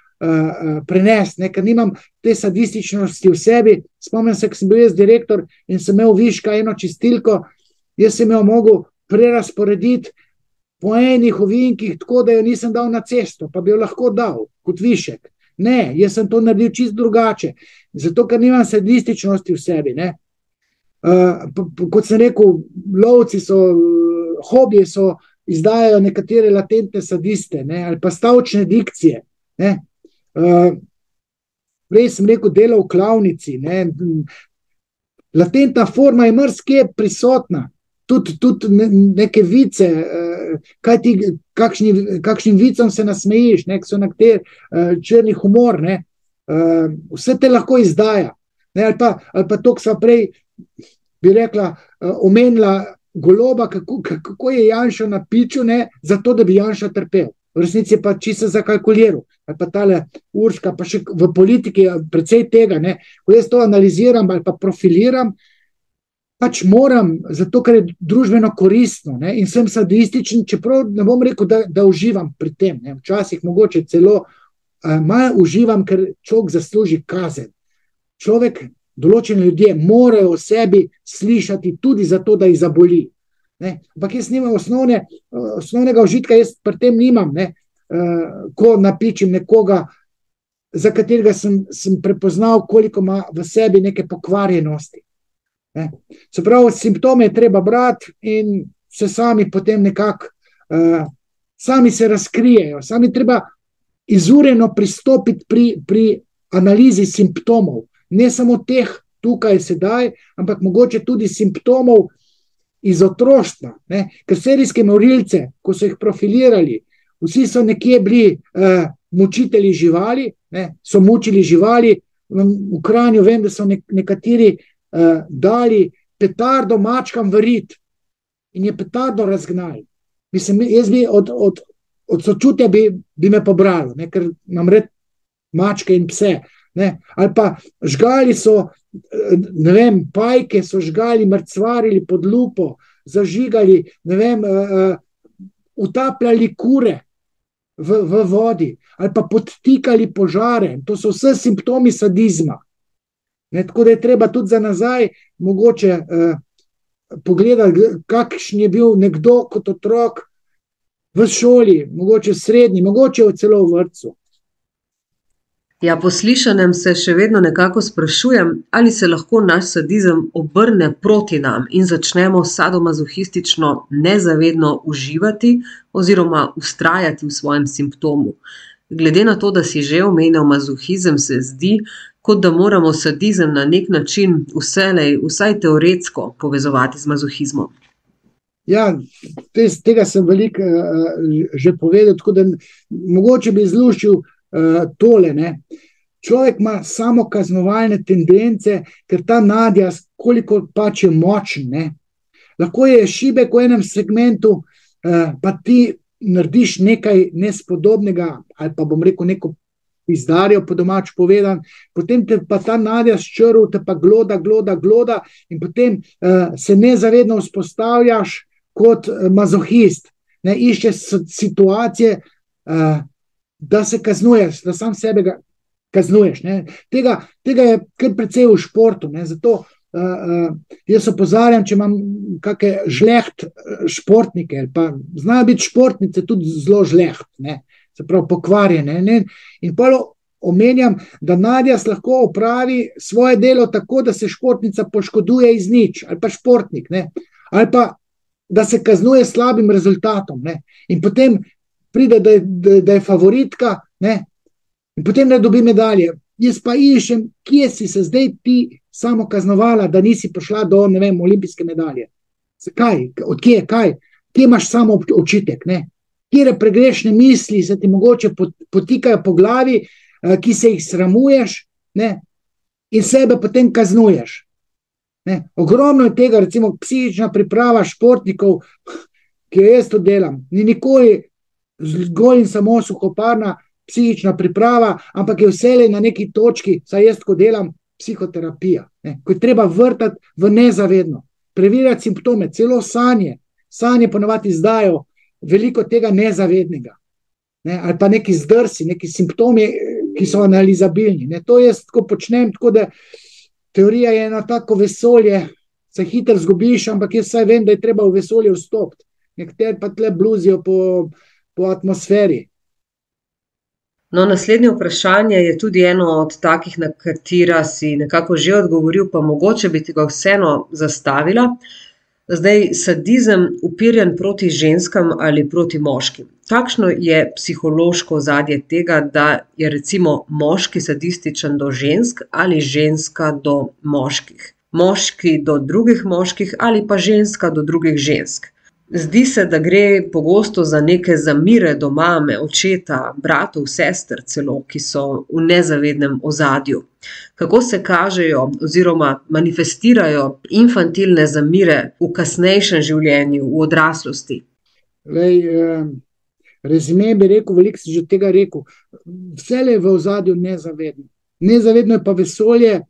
prenesti, ne, ker nimam te sadističnosti v sebi. Spomnim se, ko sem bil jaz direktor in sem imel viška eno čistilko, jaz sem jo mogel prerasporediti po enih ovinkih, tako da jo nisem dal na cesto, pa bi jo lahko dal kot višek. Ne, jaz sem to naredil čisto drugače, zato ker nimam sadističnosti v sebi. Ne. Kot sem rekel, lovci so, hobije so, izdajajo nekatere latentne sadiste, ne, ali pa stavčne dikcije. Ne. Prej sem rekel, delo v klavnici. Ne. Latentna forma je marsikje prisotna. Tudi neke vice, kakšnim vicom se nasmejiš, ne, so nekateri črni humor, ne, vse te lahko izdaja. Ne, ali pa to, ko sva prej, bi rekla, omenila Goloba, kako je Janša na piču, ne, zato, da bi Janša trpel. V resnici je pa čisto zakalkuliral. Ali pa tale Urška, pa še v politiki precej tega, ne, ko jaz to analiziram ali pa profiliram, pač moram, zato ker je družbeno koristno, ne, in sem sadističen, čeprav ne bom rekel, da uživam pri tem. Ne. Včasih mogoče celo malo uživam, ker človek zasluži kazen. Človek, določeni ljudje morajo o sebi slišati tudi zato, da jih zaboli. Ne. Ampak jaz nimam osnovnega užitka, jaz pri tem nimam, ne, ko napičim nekoga, za katerega sem prepoznal, koliko ima v sebi neke pokvarjenosti. Ne. Se pravi, simptome je treba brati in se sami potem nekako, sami se razkrijejo, sami treba izurjeno pristopiti pri analizi simptomov, ne samo teh tukaj sedaj, ampak mogoče tudi simptomov iz otroštva, ne. Ker serijske morilce, ko so jih profilirali, vsi so nekje bili mučitelji živali, ne, so mučili živali, v Kranju vem, da so nekateri dali petardo mačkam v rit in je petardo razgnali. Mislim, jaz bi od sočutja bi me pobralo, ne, ker imam red mačke in pse. Ne. Ali pa žgali so, ne vem, pajke so žgali, mrcvarili pod lupo, zažigali, ne vem, utapljali kure v vodi, ali pa podtikali požare. To so vse simptomi sadizma. Ne, tako da je treba tudi za nazaj mogoče pogledati, kakšen je bil nekdo kot otrok v šoli, mogoče srednji, mogoče celo v vrtcu. Ja, po slišanem se še vedno nekako sprašujem, ali se lahko naš sadizem obrne proti nam in začnemo sadomazohistično nezavedno uživati oziroma vztrajati v svojem simptomu. Glede na to, da si že omenil mazohizem, se zdi, kot da moramo sadizem na nek način vselej, vsaj teoretsko povezovati z mazohizmom. Ja, tega sem veliko že povedal, tako da mogoče bi izluščil tole, ne. Človek ima samo kaznovalne tendence, ker ta nadjaz, koliko pač je močen, ne. Lahko je šibek v enem segmentu, pa ti narediš nekaj nespodobnega, ali pa bom rekel neko pizdarjo po domač povedan, potem te pa ta nadjaz črv, te pa gloda in potem se nezavedno vzpostavljaš kot mazohist, ne, iščeš situacije, da se kaznuješ, da sam sebe kaznuješ, ne. Tega je kar precej v športu, ne, zato jaz opozarjam, če imam kakšne žleht športnike, pa znajo biti športnice tudi zelo žleht, ne, se pravi pokvarjene, ne, in pa omenjam, da nadjaz lahko opravi svoje delo tako, da se športnica poškoduje iz nič, ali pa športnik, ne, ali pa da se kaznuje slabim rezultatom, ne, in potem pride, da je favoritka, ne, in potem ne dobi medalje. Jaz pa iščem, kje si se zdaj ti samo kaznovala, da nisi prišla do, ne vem, olimpijske medalje. Zakaj? Odkje? Kaj? Kje imaš samo očitek, ne? Kjere pregrešne misli se ti mogoče potikajo po glavi, ki se jih sramuješ, ne? In sebe potem kaznuješ. Ne? Ogromno je tega, recimo psihična priprava športnikov, ki jo jaz to delam, ni nikoli zgolj in samo suhoparna psihična priprava, ampak je vselej na neki točki, saj jaz ko delam, psihoterapija, ne? Ko je treba vrtati v nezavedno, preverjati simptome, celo sanje ponovadi izdajo veliko tega nezavednega, ne? Ali pa neki zdrsi, neki simptomi, ki so analizabilni, ne? To jaz tako počnem, tako da teorija je eno tako vesolje, se hitro zgubiš, ampak jaz vsaj vem, da je treba v vesolje vstopiti. Nekateri pa tle bluzijo po atmosferi. No, naslednje vprašanje je tudi eno od takih, na katera si nekako že odgovoril, pa mogoče bi ti ga vseeno zastavila. Zdaj, sadizem uperjen proti ženskam ali proti moškim. Kakšno je psihološko ozadje tega, da je recimo moški sadističen do žensk ali ženska do moških? Moški do drugih moških ali pa ženska do drugih žensk? Zdi se, da gre pogosto za neke zamire do mame, očeta, bratov, sester celo, ki so v nezavednem ozadju. Kako se kažejo oziroma manifestirajo infantilne zamire v kasnejšem življenju, v odraslosti? Rezime bi rekel, veliko si že tega rekel, vselej v ozadju nezavedno. Nezavedno je pa vesolje,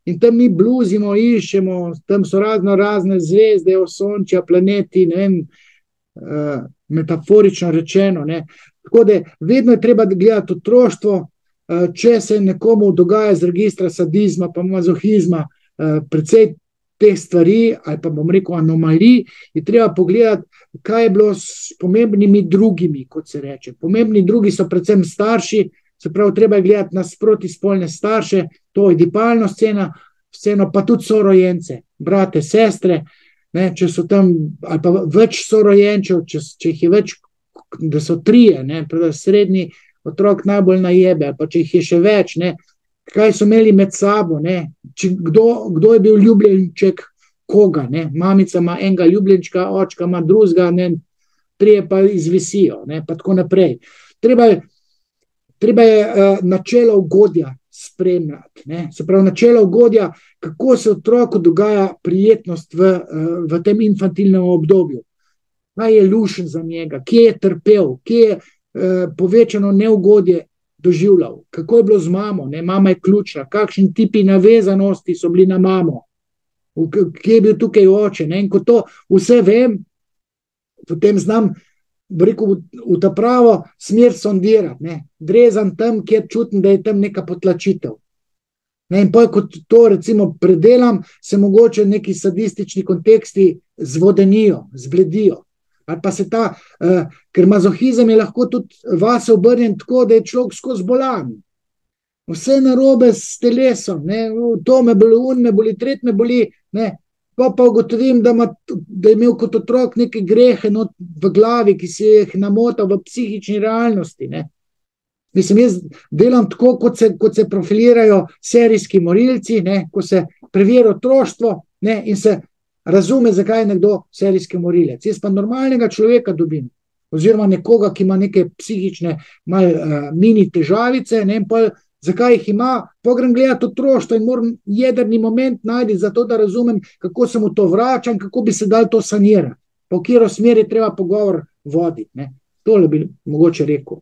in tam mi bluzimo, iščemo, tam so razne zvezde, osončja, planeti, ne vem, metaforično rečeno, ne. Tako da vedno je treba gledati otroštvo, če se nekomu dogaja z registra sadizma pa mazohizma, precej teh stvari, ali pa bom rekel anomalij, je treba pogledati, kaj je bilo s pomembnimi drugimi, kot se reče. Pomembni drugi so predvsem starši, se pravi, treba je gledati nasproti spolne starše, to je dipalno sceno, pa tudi sorojence, brate, sestre, ne, če so tam, ali pa več sorojenčev, če jih je več, da so trije, ne, srednji otrok najbolj najebe, ali pa če jih je še več, ne, kaj so imeli med sabo, ne, kdo je bil ljubljenček koga, ne, mamica ima enega ljubljenčka, očka ima drugega, ne, trije pa izvisijo, ne, pa tako naprej. Treba je načelo ugodja spremljati, ne? Se pravi, načelo ugodja, kako se otroku dogaja prijetnost v tem infantilnem obdobju. Kaj je lušen za njega, kje je trpel, kje je povečano neugodje doživljal, kako je bilo z mamo, ne? Mama je ključna, kakšni tipi navezanosti so bili na mamo, kje je bil tukaj oče, ne? In ko to vse vem, potem znam v ta pravo smer sondirati, ne, drezam tam, kjer čutim, da je tam neka potlačitev. Ne, in pa, ko to recimo predelam, se mogoče neki sadistični konteksti zvodenijo, zbledijo. Ali pa se ker mazohizem je lahko tudi vase obrnjen tako, da je človek skozi bolan. Vse narobe s telesom, ne, to me boli, me boli, tret me boli, ne. Pa ugotovim, da je imel kot otrok neke grehe v glavi, ki se jih namota v psihični realnosti, ne. Mislim, jaz delam tako, kot se profilirajo serijski morilci, ne, ko se preveri otroštvo, ne, in se razume, zakaj je nekdo serijski morilec. Jaz pa normalnega človeka dobim, oziroma nekoga, ki ima neke psihične mini težavice, ne, in pa zakaj jih ima, pogrem gledati otroštvo in moram jedrni moment najti za to, da razumem, kako se mu to vrača in kako bi se dal to sanirati. Po katero smeri treba pogovor voditi. Ne. Tole bi mogoče rekel.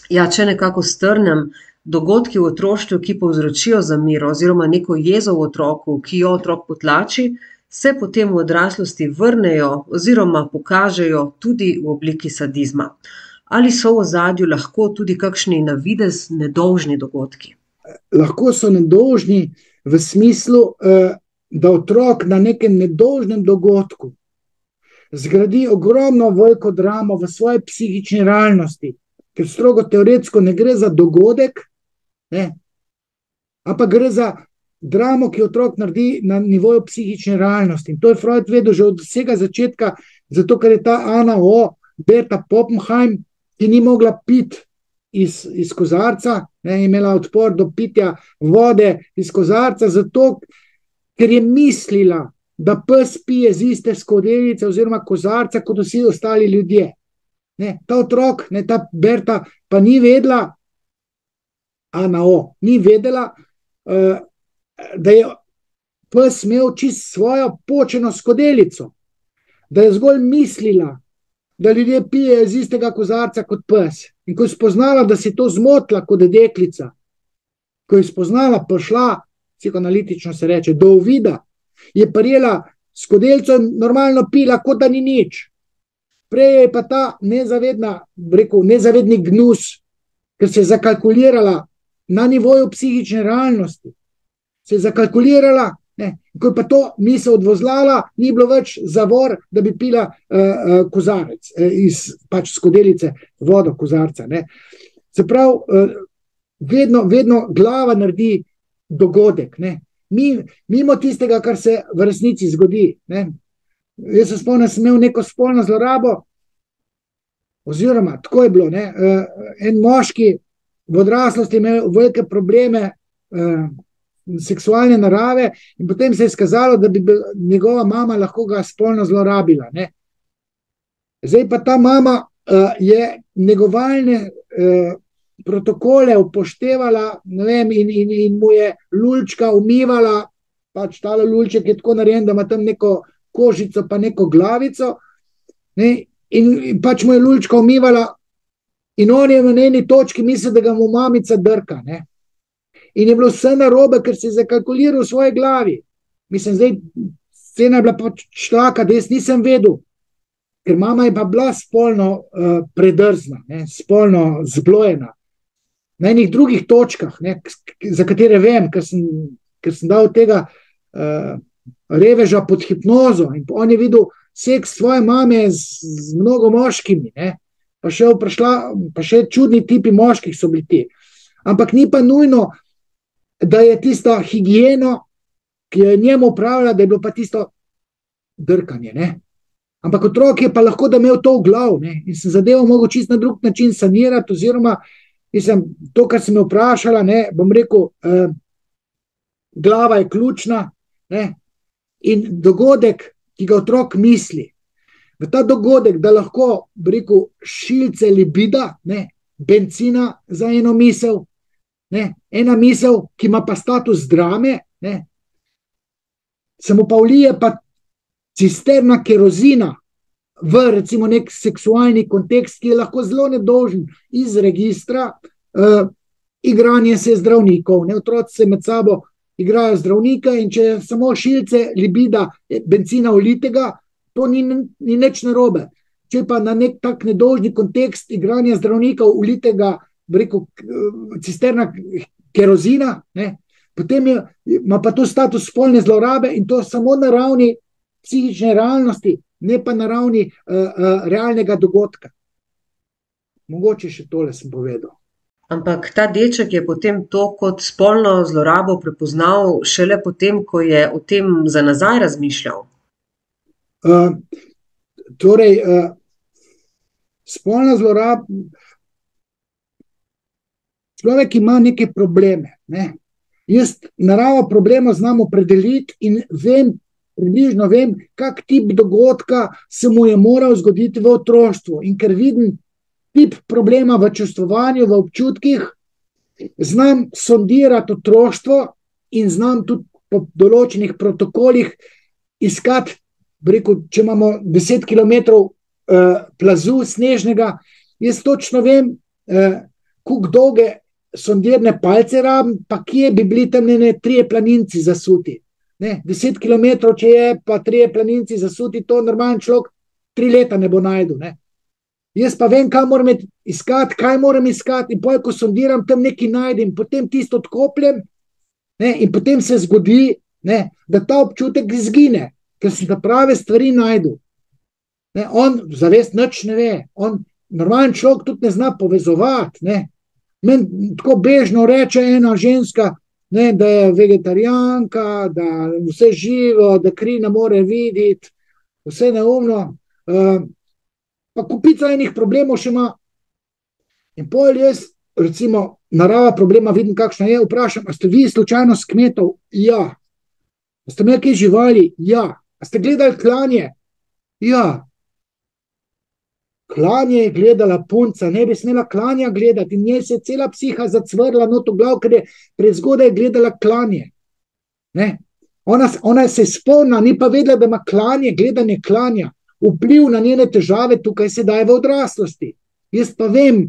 Ja, če nekako strnem, dogodki v otroštvu, ki povzročijo zamiro oziroma neko jezo v otroku, ki jo otrok potlači, se potem v odraslosti vrnejo oziroma pokažejo tudi v obliki sadizma. Ali so v ozadju lahko tudi kakšni na videz nedolžni dogodki? Lahko so nedolžni v smislu, da otrok na nekem nedolžnem dogodku zgradi ogromno veliko dramo v svoji psihični realnosti, ker strogo teoretsko ne gre za dogodek, ne, ampak gre za dramo, ki otrok naredi na nivoju psihične realnosti. In to je Freud vedel že od vsega začetka, zato ker je ta Anna O. Berta Poppenheim, ki ni mogla piti iz kozarca, ne, imela odpor do pitja vode iz kozarca, zato ker je mislila, da pes pije z iste skodelice oziroma kozarca kot vsi ostali ljudje. Ne, ta otrok, ne, ta Berta, pa ni vedela, Ana O, ni vedela, da je pes imel čist svojo počeno skodelico, da je zgolj mislila, da ljudje pijejo iz istega kozarca kot pes. In ko je spoznala, da si to zmotila kot deklica, ko je spoznala, prišla, psihoanalitično se reče, do uvida, je prijela skodelico in normalno pila, kot da ni nič. Prej je pa ta nezavedni gnus, ker se je zakalkulirala na nivoju psihične realnosti. Se je zakalkulirala, ne, ko je pa to misel odvozlala, ni bilo več zavor, da bi pila kozarec, iz pač skodelice vodo kozarca. Ne. Se pravi, vedno glava naredi dogodek. Ne. Mimo tistega, kar se v resnici zgodi. Ne. Jaz se spomnim, sem imel neko spolno zlorabo, oziroma tako je bilo, ne, en moški v odraslosti imel velike probleme seksualne narave in potem se je izkazalo, da bi njegova mama lahko ga spolno zlorabila. Ne. Zdaj pa ta mama je negovalne protokole upoštevala, ne vem, in mu je lulčka umivala, pač tale lulček je tako narejen, da ima tam neko kožico pa neko glavico, ne, in pač mu je lulčka umivala in on je v eni točki mislil, da ga mu mamica drka. Ne. In je bilo vse narobe, ker se je zakalkuliral v svoji glavi. Mislim, zdaj scena je bila pač taka, da jaz nisem vedel, ker mama je pa bila spolno predrzna, ne, spolno zblojena. Na enih drugih točkah, ne, za katere vem, ker sem dal tega reveža pod hipnozo in on je videl seks svoje mame z mnogo moškimi, ne, pa še čudni tipi moških so bili ti. Ampak ni pa nujno, da je tista higieno, ki jo je njemu upravila, da je bilo pa tisto drkanje. Ne. Ampak otrok je pa lahko, da imel to v glav, ne, in sem zadevo mogel čist na drug način sanirati, oziroma to, kar sem me vprašala, ne, bom rekel, glava je ključna, ne, in dogodek, ki ga otrok misli, v ta dogodek, da lahko, bi rekel, šilce libida, ne, bencina za eno misel, ne, ena misel, ki ima pa status drame, ne, se mu pa vlije pa cisterna kerozina v recimo nek seksualni kontekst, ki je lahko zelo nedolžen iz registra, igranje se zdravnikov, ne, otroci se med sabo igrajo zdravnika in če samo šilce libida, bencina ulitega, to ni nič narobe. Če pa na nek tak nedolžni kontekst igranja zdravnikov ulitega, rekel, cisterna kerozina, ne, potem ima pa to status spolne zlorabe in to samo na ravni psihične realnosti, ne pa na ravni realnega dogodka. Mogoče še tole sem povedal. Ampak ta deček je potem to kot spolno zlorabo prepoznal šele potem, ko je o tem za nazaj razmišljal. Torej, spolna zloraba, človek ima neke probleme. Ne? Jaz naravo problema znam opredeliti in približno vem, kak tip dogodka se mu je moral zgoditi v otroštvu. In ker vidim tip problema v čustvovanju, v občutkih, znam sondirati otroštvo in znam tudi po določenih protokolih iskati, če imamo 10 km plazu snežnega, jaz točno vem, koliko dolge sondirne palce rabim, pa kje bi bili tam 3 planinci zasuti. 10 km, če je pa 3 planinci zasuti, to normalen človek 3 leta ne bo našel. Jaz pa vem, kaj moram iskati, in potem, ko sondiram, tam nekaj najdem, potem tisto odkopljem, in potem se zgodi, da ta občutek izgine, ker sem ta prave stvari najdel. On zavest nič ne ve, normalen človek tudi ne zna povezovati. Meni tako bežno reče ena ženska, da je vegetarijanka, da vse živo, da kri ne more videti, vse neumno. Pa kupica enih problemov še ima. In potem jaz, recimo, narava problema vidim, kakšna je, vprašam, a ste vi slučajno s kmetov? Ja. A ste imeli kaj živali? Ja. A ste gledali klanje? Ja. Klanje je gledala punca, ne bi smela klanja gledati in njej se je cela psiha zacvrla not v glav, ker je prezgodaj gledala klanje. Ona se je spomnila, ni pa vedela, da ima klanje, gledanje klanja, vpliv na njene težave tukaj sedaj v odraslosti. Jaz pa vem,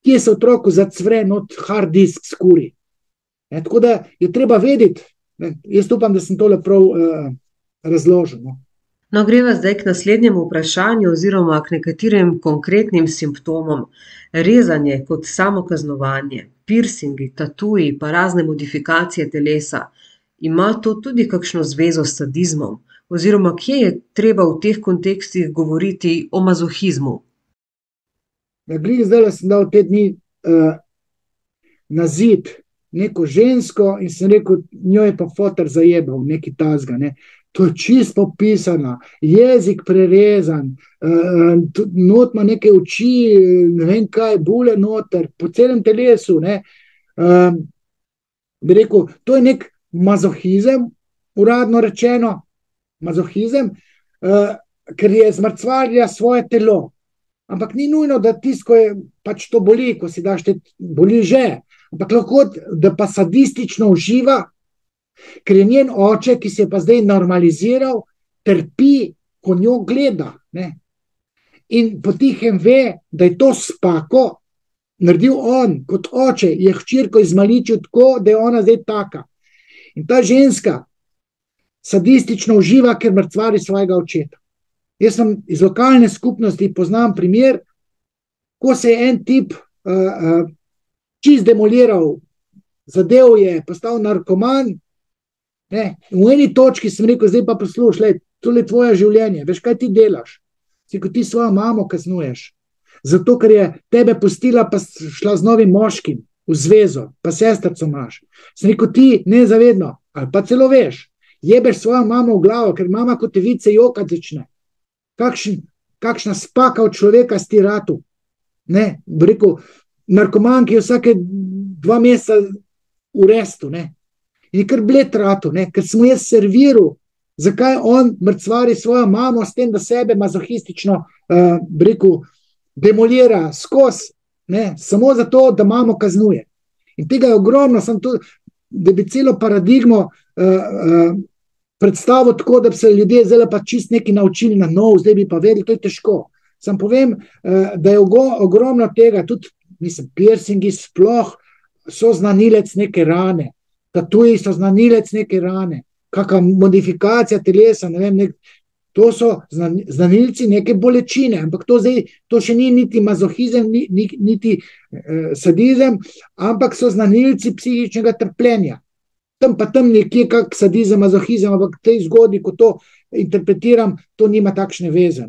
kje se otroku zacvre not hard disk skuri. Tako da je treba vedeti, jaz upam, da sem tole prav razložil. No, greva zdaj k naslednjemu vprašanju oziroma k nekaterim konkretnim simptomom. Rezanje kot samokaznovanje, piercingi, tatuji pa razne modifikacije telesa. Ima to tudi kakšno zvezo s sadizmom? Oziroma, kje je treba v teh kontekstih govoriti o mazohizmu? Zdaj sem dal te dni na zid neko žensko in sem rekel, njo je pa fotor zajebal, neki tazga. To je čisto pisano, jezik prerezan, not ima neke oči, ne vem kaj, bule noter, po celem telesu. Bi rekel, to je nek mazohizem, uradno rečeno, mazohizem, ker je zmrcvarila svoje telo. Ampak ni nujno, da tisto, ko je pač to boli, ko si daš te boli že, ampak lahko, da pa sadistično uživa, ker je njen oče, ki se je pa zdaj normaliziral, trpi, ko njo gleda. In potihem ve, da je to spako naredil on, kot oče, je hčerko izmaličil tako, da je ona zdaj taka. In ta ženska sadistično uživa, ker mrcvari svojega očeta. Jaz sem iz lokalne skupnosti poznam primer, ko se je en tip čist demoliral, zadev je, postal narkoman. V eni točki sem rekel, zdaj pa poslušaj, to je tvoje življenje, veš, kaj ti delaš? Ko ti svojo mamo kaznuješ, zato ker je tebe pustila, pa šla z novim moškim v zvezo, pa sestrico imaš. Sem rekel, ti nezavedno, ali pa celo veš, jebeš svojo mamo v glavo, ker mama kot te vice jokati začne. Kakšna spaka od človeka si ti ratu. Rekel, narkomanki je vsake 2 meseca v restu, in je kar bled ratu, ker sem mu jaz serviral, zakaj on mrcvari svojo mamo s tem, da sebe mazohistično demolira skozi, samo zato, da mamo kaznuje. In tega je ogromno, da bi celo paradigmo predstavil tako, da bi se ljudje zdaj pa čist nekaj naučili na nov, zdaj bi pa vedeli, to je težko. Sam povem, da je ogromno tega, tudi piercingi sploh so znanilec neke rane, tatuji so znanilec neke rane, kakšna modifikacija telesa, ne vem, to so znanilci neke bolečine, ampak to še ni niti mazohizem, niti sadizem, ampak so znanilci psihičnega trpljenja. Tam nekje kak sadizem, mazohizem, ampak v tej zgodbi, ko to interpretiram, to nima takšne veze.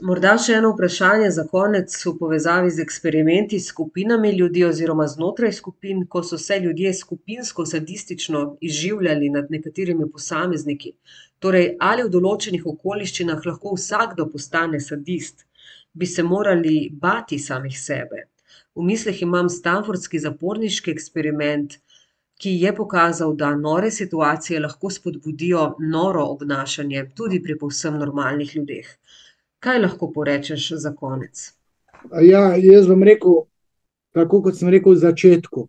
Morda še eno vprašanje za konec v povezavi z eksperimenti s skupinami ljudi oziroma znotraj skupin, ko so se ljudje skupinsko sadistično izživljali nad nekaterimi posamezniki. Torej, ali v določenih okoliščinah lahko vsakdo postane sadist? Bi se morali bati samih sebe? V mislih imam stanfordski zaporniški eksperiment, ki je pokazal, da nore situacije lahko spodbudijo noro obnašanje tudi pri povsem normalnih ljudeh. Kaj lahko porečeš za konec? Ja, jaz bom rekel, tako kot sem rekel v začetku,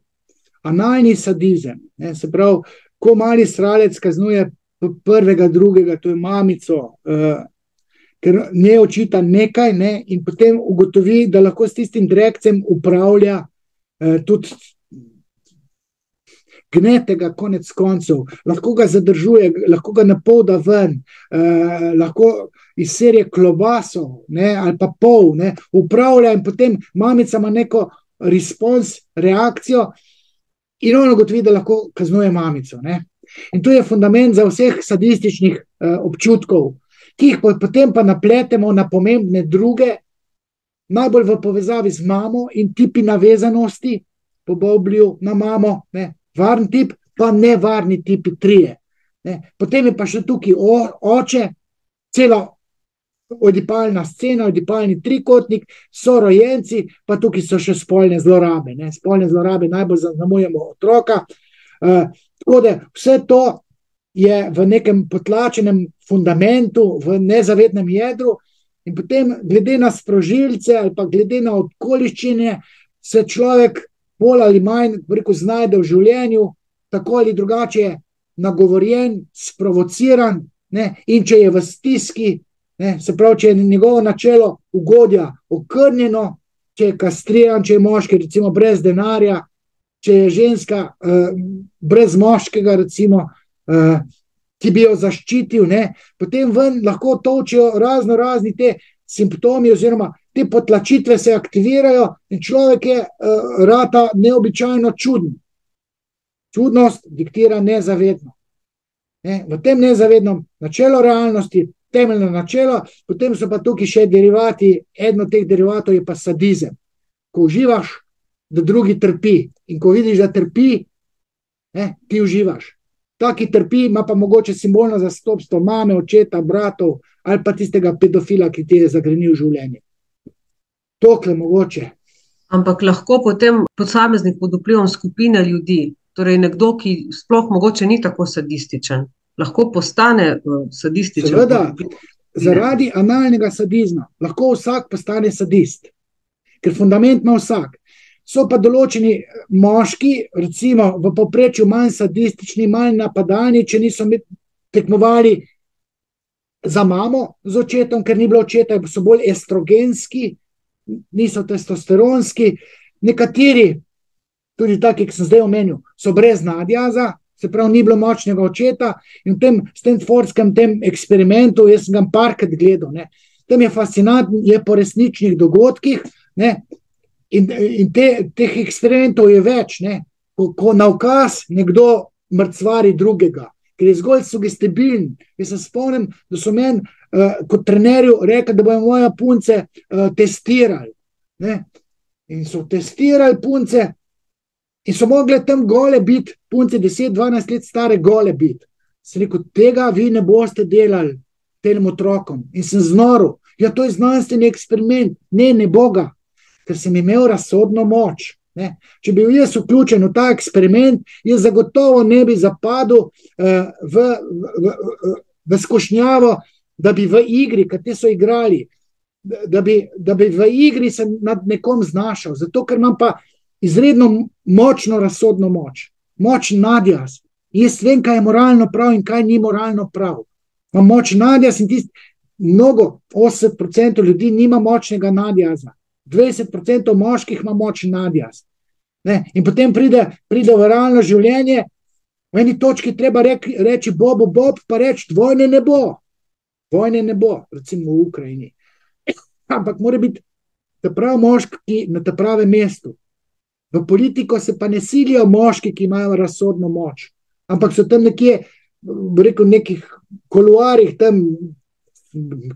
analni sadizem, ne, se pravi, ko mali stralec kaznuje prvega, drugega, to je mamico, ker ne očita nekaj, ne, in potem ugotovi, da lahko s tistim drekcem upravlja tudi gnetega konec koncev, lahko ga zadržuje, lahko ga napolda ven, lahko iz serije klobasov, ne, ali pa pol, ne, upravlja in potem mamica ima neko respons, reakcijo in on ugotovi, da lahko kaznuje mamico, ne. In to je fundament za vseh sadističnih občutkov, ki jih potem pa napletemo na pomembne druge, najbolj v povezavi z mamo in tipi navezanosti po Bobliju na mamo, ne, varen tip, pa nevarni tipi trije. Ne. Potem je pa še tukaj oče, cela ojdipalna scena, ojdipalni trikotnik, sorojenci, pa tukaj so še spolne zlorabe. Ne. Spolne zlorabe najbolj zaznamujemo otroka. Tako da vse to je v nekem potlačenem fundamentu, v nezavednem jedru in potem glede na sprožilce ali pa glede na okoliščine se človek bolj ali manj znajde v življenju, tako ali drugače nagovorjen, sprovociran, ne, in če je v stiski, ne, se pravi, če je njegovo načelo ugodja okrnjeno, če je kastriran, če je moški recimo brez denarja, če je ženska brez moškega recimo, ki bi jo zaščitil, ne, potem ven lahko točijo razni te simptomi oziroma te potlačitve se aktivirajo in človek je rata neobičajno čuden. Čudnost diktira nezavedno. Ne, v tem nezavednom načelo realnosti, temeljno načelo, potem so pa tukaj še derivati, eden od teh derivatov je pa sadizem. Ko uživaš, da drugi trpi in ko vidiš, da trpi, ne, ti uživaš. Ta, ki trpi, ima pa mogoče simbolno zastopstvo mame, očeta, bratov ali pa tistega pedofila, ki ti je zagrenil življenje. Tokle mogoče. Ampak lahko potem posameznik pod vplivom skupine ljudi, torej nekdo, ki sploh mogoče ni tako sadističen, lahko postane sadističen. Seveda, zaradi analnega sadizma lahko vsak postane sadist, ker fundament ima vsak. So pa določeni moški, recimo v povprečju manj sadistični, manj napadalni, če niso tekmovali za mamo z očetom, ker ni bilo očeta, so bolj estrogenski, niso testosteronski. Nekateri, tudi taki, ki sem zdaj omenil, so brez nadjaza, se pravi, ni bilo močnega očeta in v tem stanfordskem eksperimentu, jaz sem ga parkrat gledal, ne, tam je fascinantno, je po resničnih dogodkih, ne, in teh eksperimentov je več, ne, ko na ukaz nekdo mrcvari drugega, ker je zgolj sugestibilen. Jaz se spomnim, da so meni kot trenerju rekli, da bojo moje punce testirali. Ne. In so testirali punce in so mogle tam gole biti, punce 10-12 let stare gole biti. Sem rekel, tega vi ne boste delali tem otrokom. In sem znoril, ja, to je znanstveni eksperiment, ne boga, ker sem imel razsodno moč. Ne. Če bi jaz vključen v ta eksperiment, jaz zagotovo ne bi zapadel v skušnjavo, da bi v igri, kateri so igrali, da bi v igri se nad nekom znašal, zato ker imam pa izredno močno razsodno moč, močen nadjaz. Jaz vem, kaj je moralno prav in kaj ni moralno prav. Imam močen nadjaz in mnogo, 80% ljudi nima močnega nadjaza. 20% moških ima močen nadjaz. Ne? In potem pride v realno življenje, v eni točki treba reči Bob, pa reči vojne ne bo. Vojne ne bo, recimo v Ukrajini. Ampak mora biti ta prav moški na ta pravem mestu. V politiko se pa ne silijo moški, ki imajo razsodno moč. Ampak so tam nekje, rekel, nekih kuluarih tam,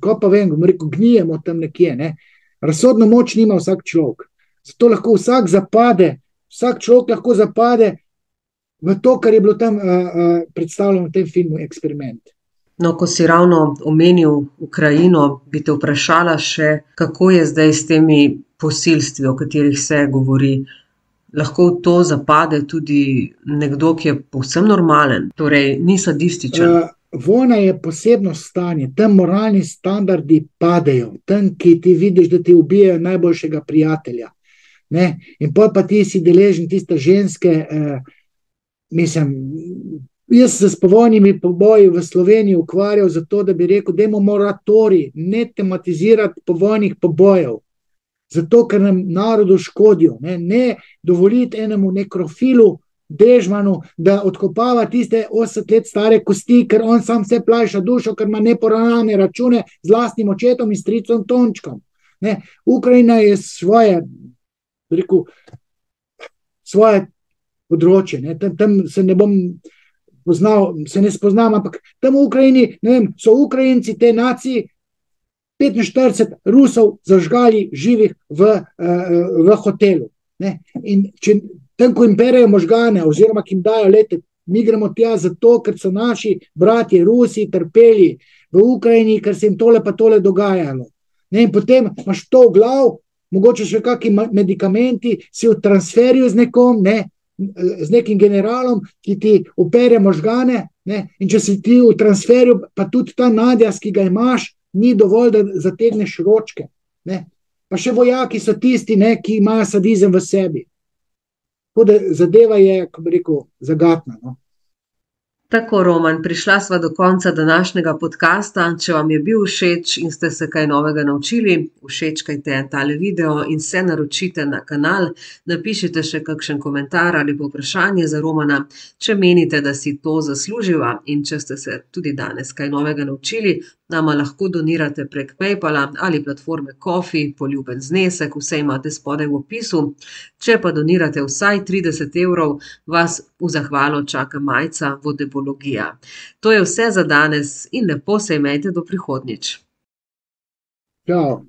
ko pa vem, rekel, gnijemo tam nekje, ne. Razsodno moč nima vsak človek. Zato lahko vsak človek lahko zapade v to, kar je bilo tam predstavljeno v tem filmu Eksperiment. No, ko si ravno omenil Ukrajino, bi te vprašala še, kako je zdaj s temi posilstvi, o katerih se govori, lahko v to zapade tudi nekdo, ki je povsem normalen, torej ni sadističen. Vojna je posebno stanje, tam moralni standardi padejo, tam, ki ti vidiš, da ti ubijajo najboljšega prijatelja. Ne? In pol pa ti si deležen tiste ženske, mislim, jaz se s povojnimi poboji v Sloveniji ukvarjal zato, da bi rekel, dajmo moratorij, ne tematizirati povojnih pobojev, zato, ker nam narodu škodijo. Ne dovoliti enemu nekrofilu, Dežmanu, da odkopava tiste 80 let stare kosti, ker on sam se plaša dušo, ker ima neporavnane račune z lastnim očetom in stricom Tončkom. Ne? Ukrajina je svoje področje. Ne? Tam se ne bom poznal, se ne spoznam, ampak tam v Ukrajini, ne vem, so Ukrajinci te naciji 45 Rusov zažgali živih v hotelu. Ne? In tam, ko jim berejo možgane, oziroma ki jim dajo lete, mi gremo tja zato, ker so naši bratje Rusi trpeli v Ukrajini, ker se jim tole pa tole dogajalo. Ne? In potem imaš to v glav, mogoče še kakšni medikamenti, si v transferju z nekom, ne? Z nekim generalom, ki ti opere možgane, ne? In če si ti v transferju, pa tudi ta nadjaz, ki ga imaš, ni dovolj, da zategneš ročke. Ne? Pa še vojaki so tisti, ne, ki imajo sadizem v sebi. Tako da zadeva je, kako bi rekel, zagatna. No? Tako, Roman, prišla sva do konca današnjega podcasta. Če vam je bil všeč in ste se kaj novega naučili, všečkajte tale video in se naročite na kanal. Napišite še kakšen komentar ali vprašanje za Romana, če menite, da si to zasluživa, in če ste se tudi danes kaj novega naučili, nama lahko donirate prek PayPala ali platforme Ko-fi, poljuben znesek, vse imate spodaj v opisu. Če pa donirate vsaj 30 €, vas v zahvalo čaka majica Vodebologija. To je vse za danes in lepo se imejte do prihodnjič. Čau.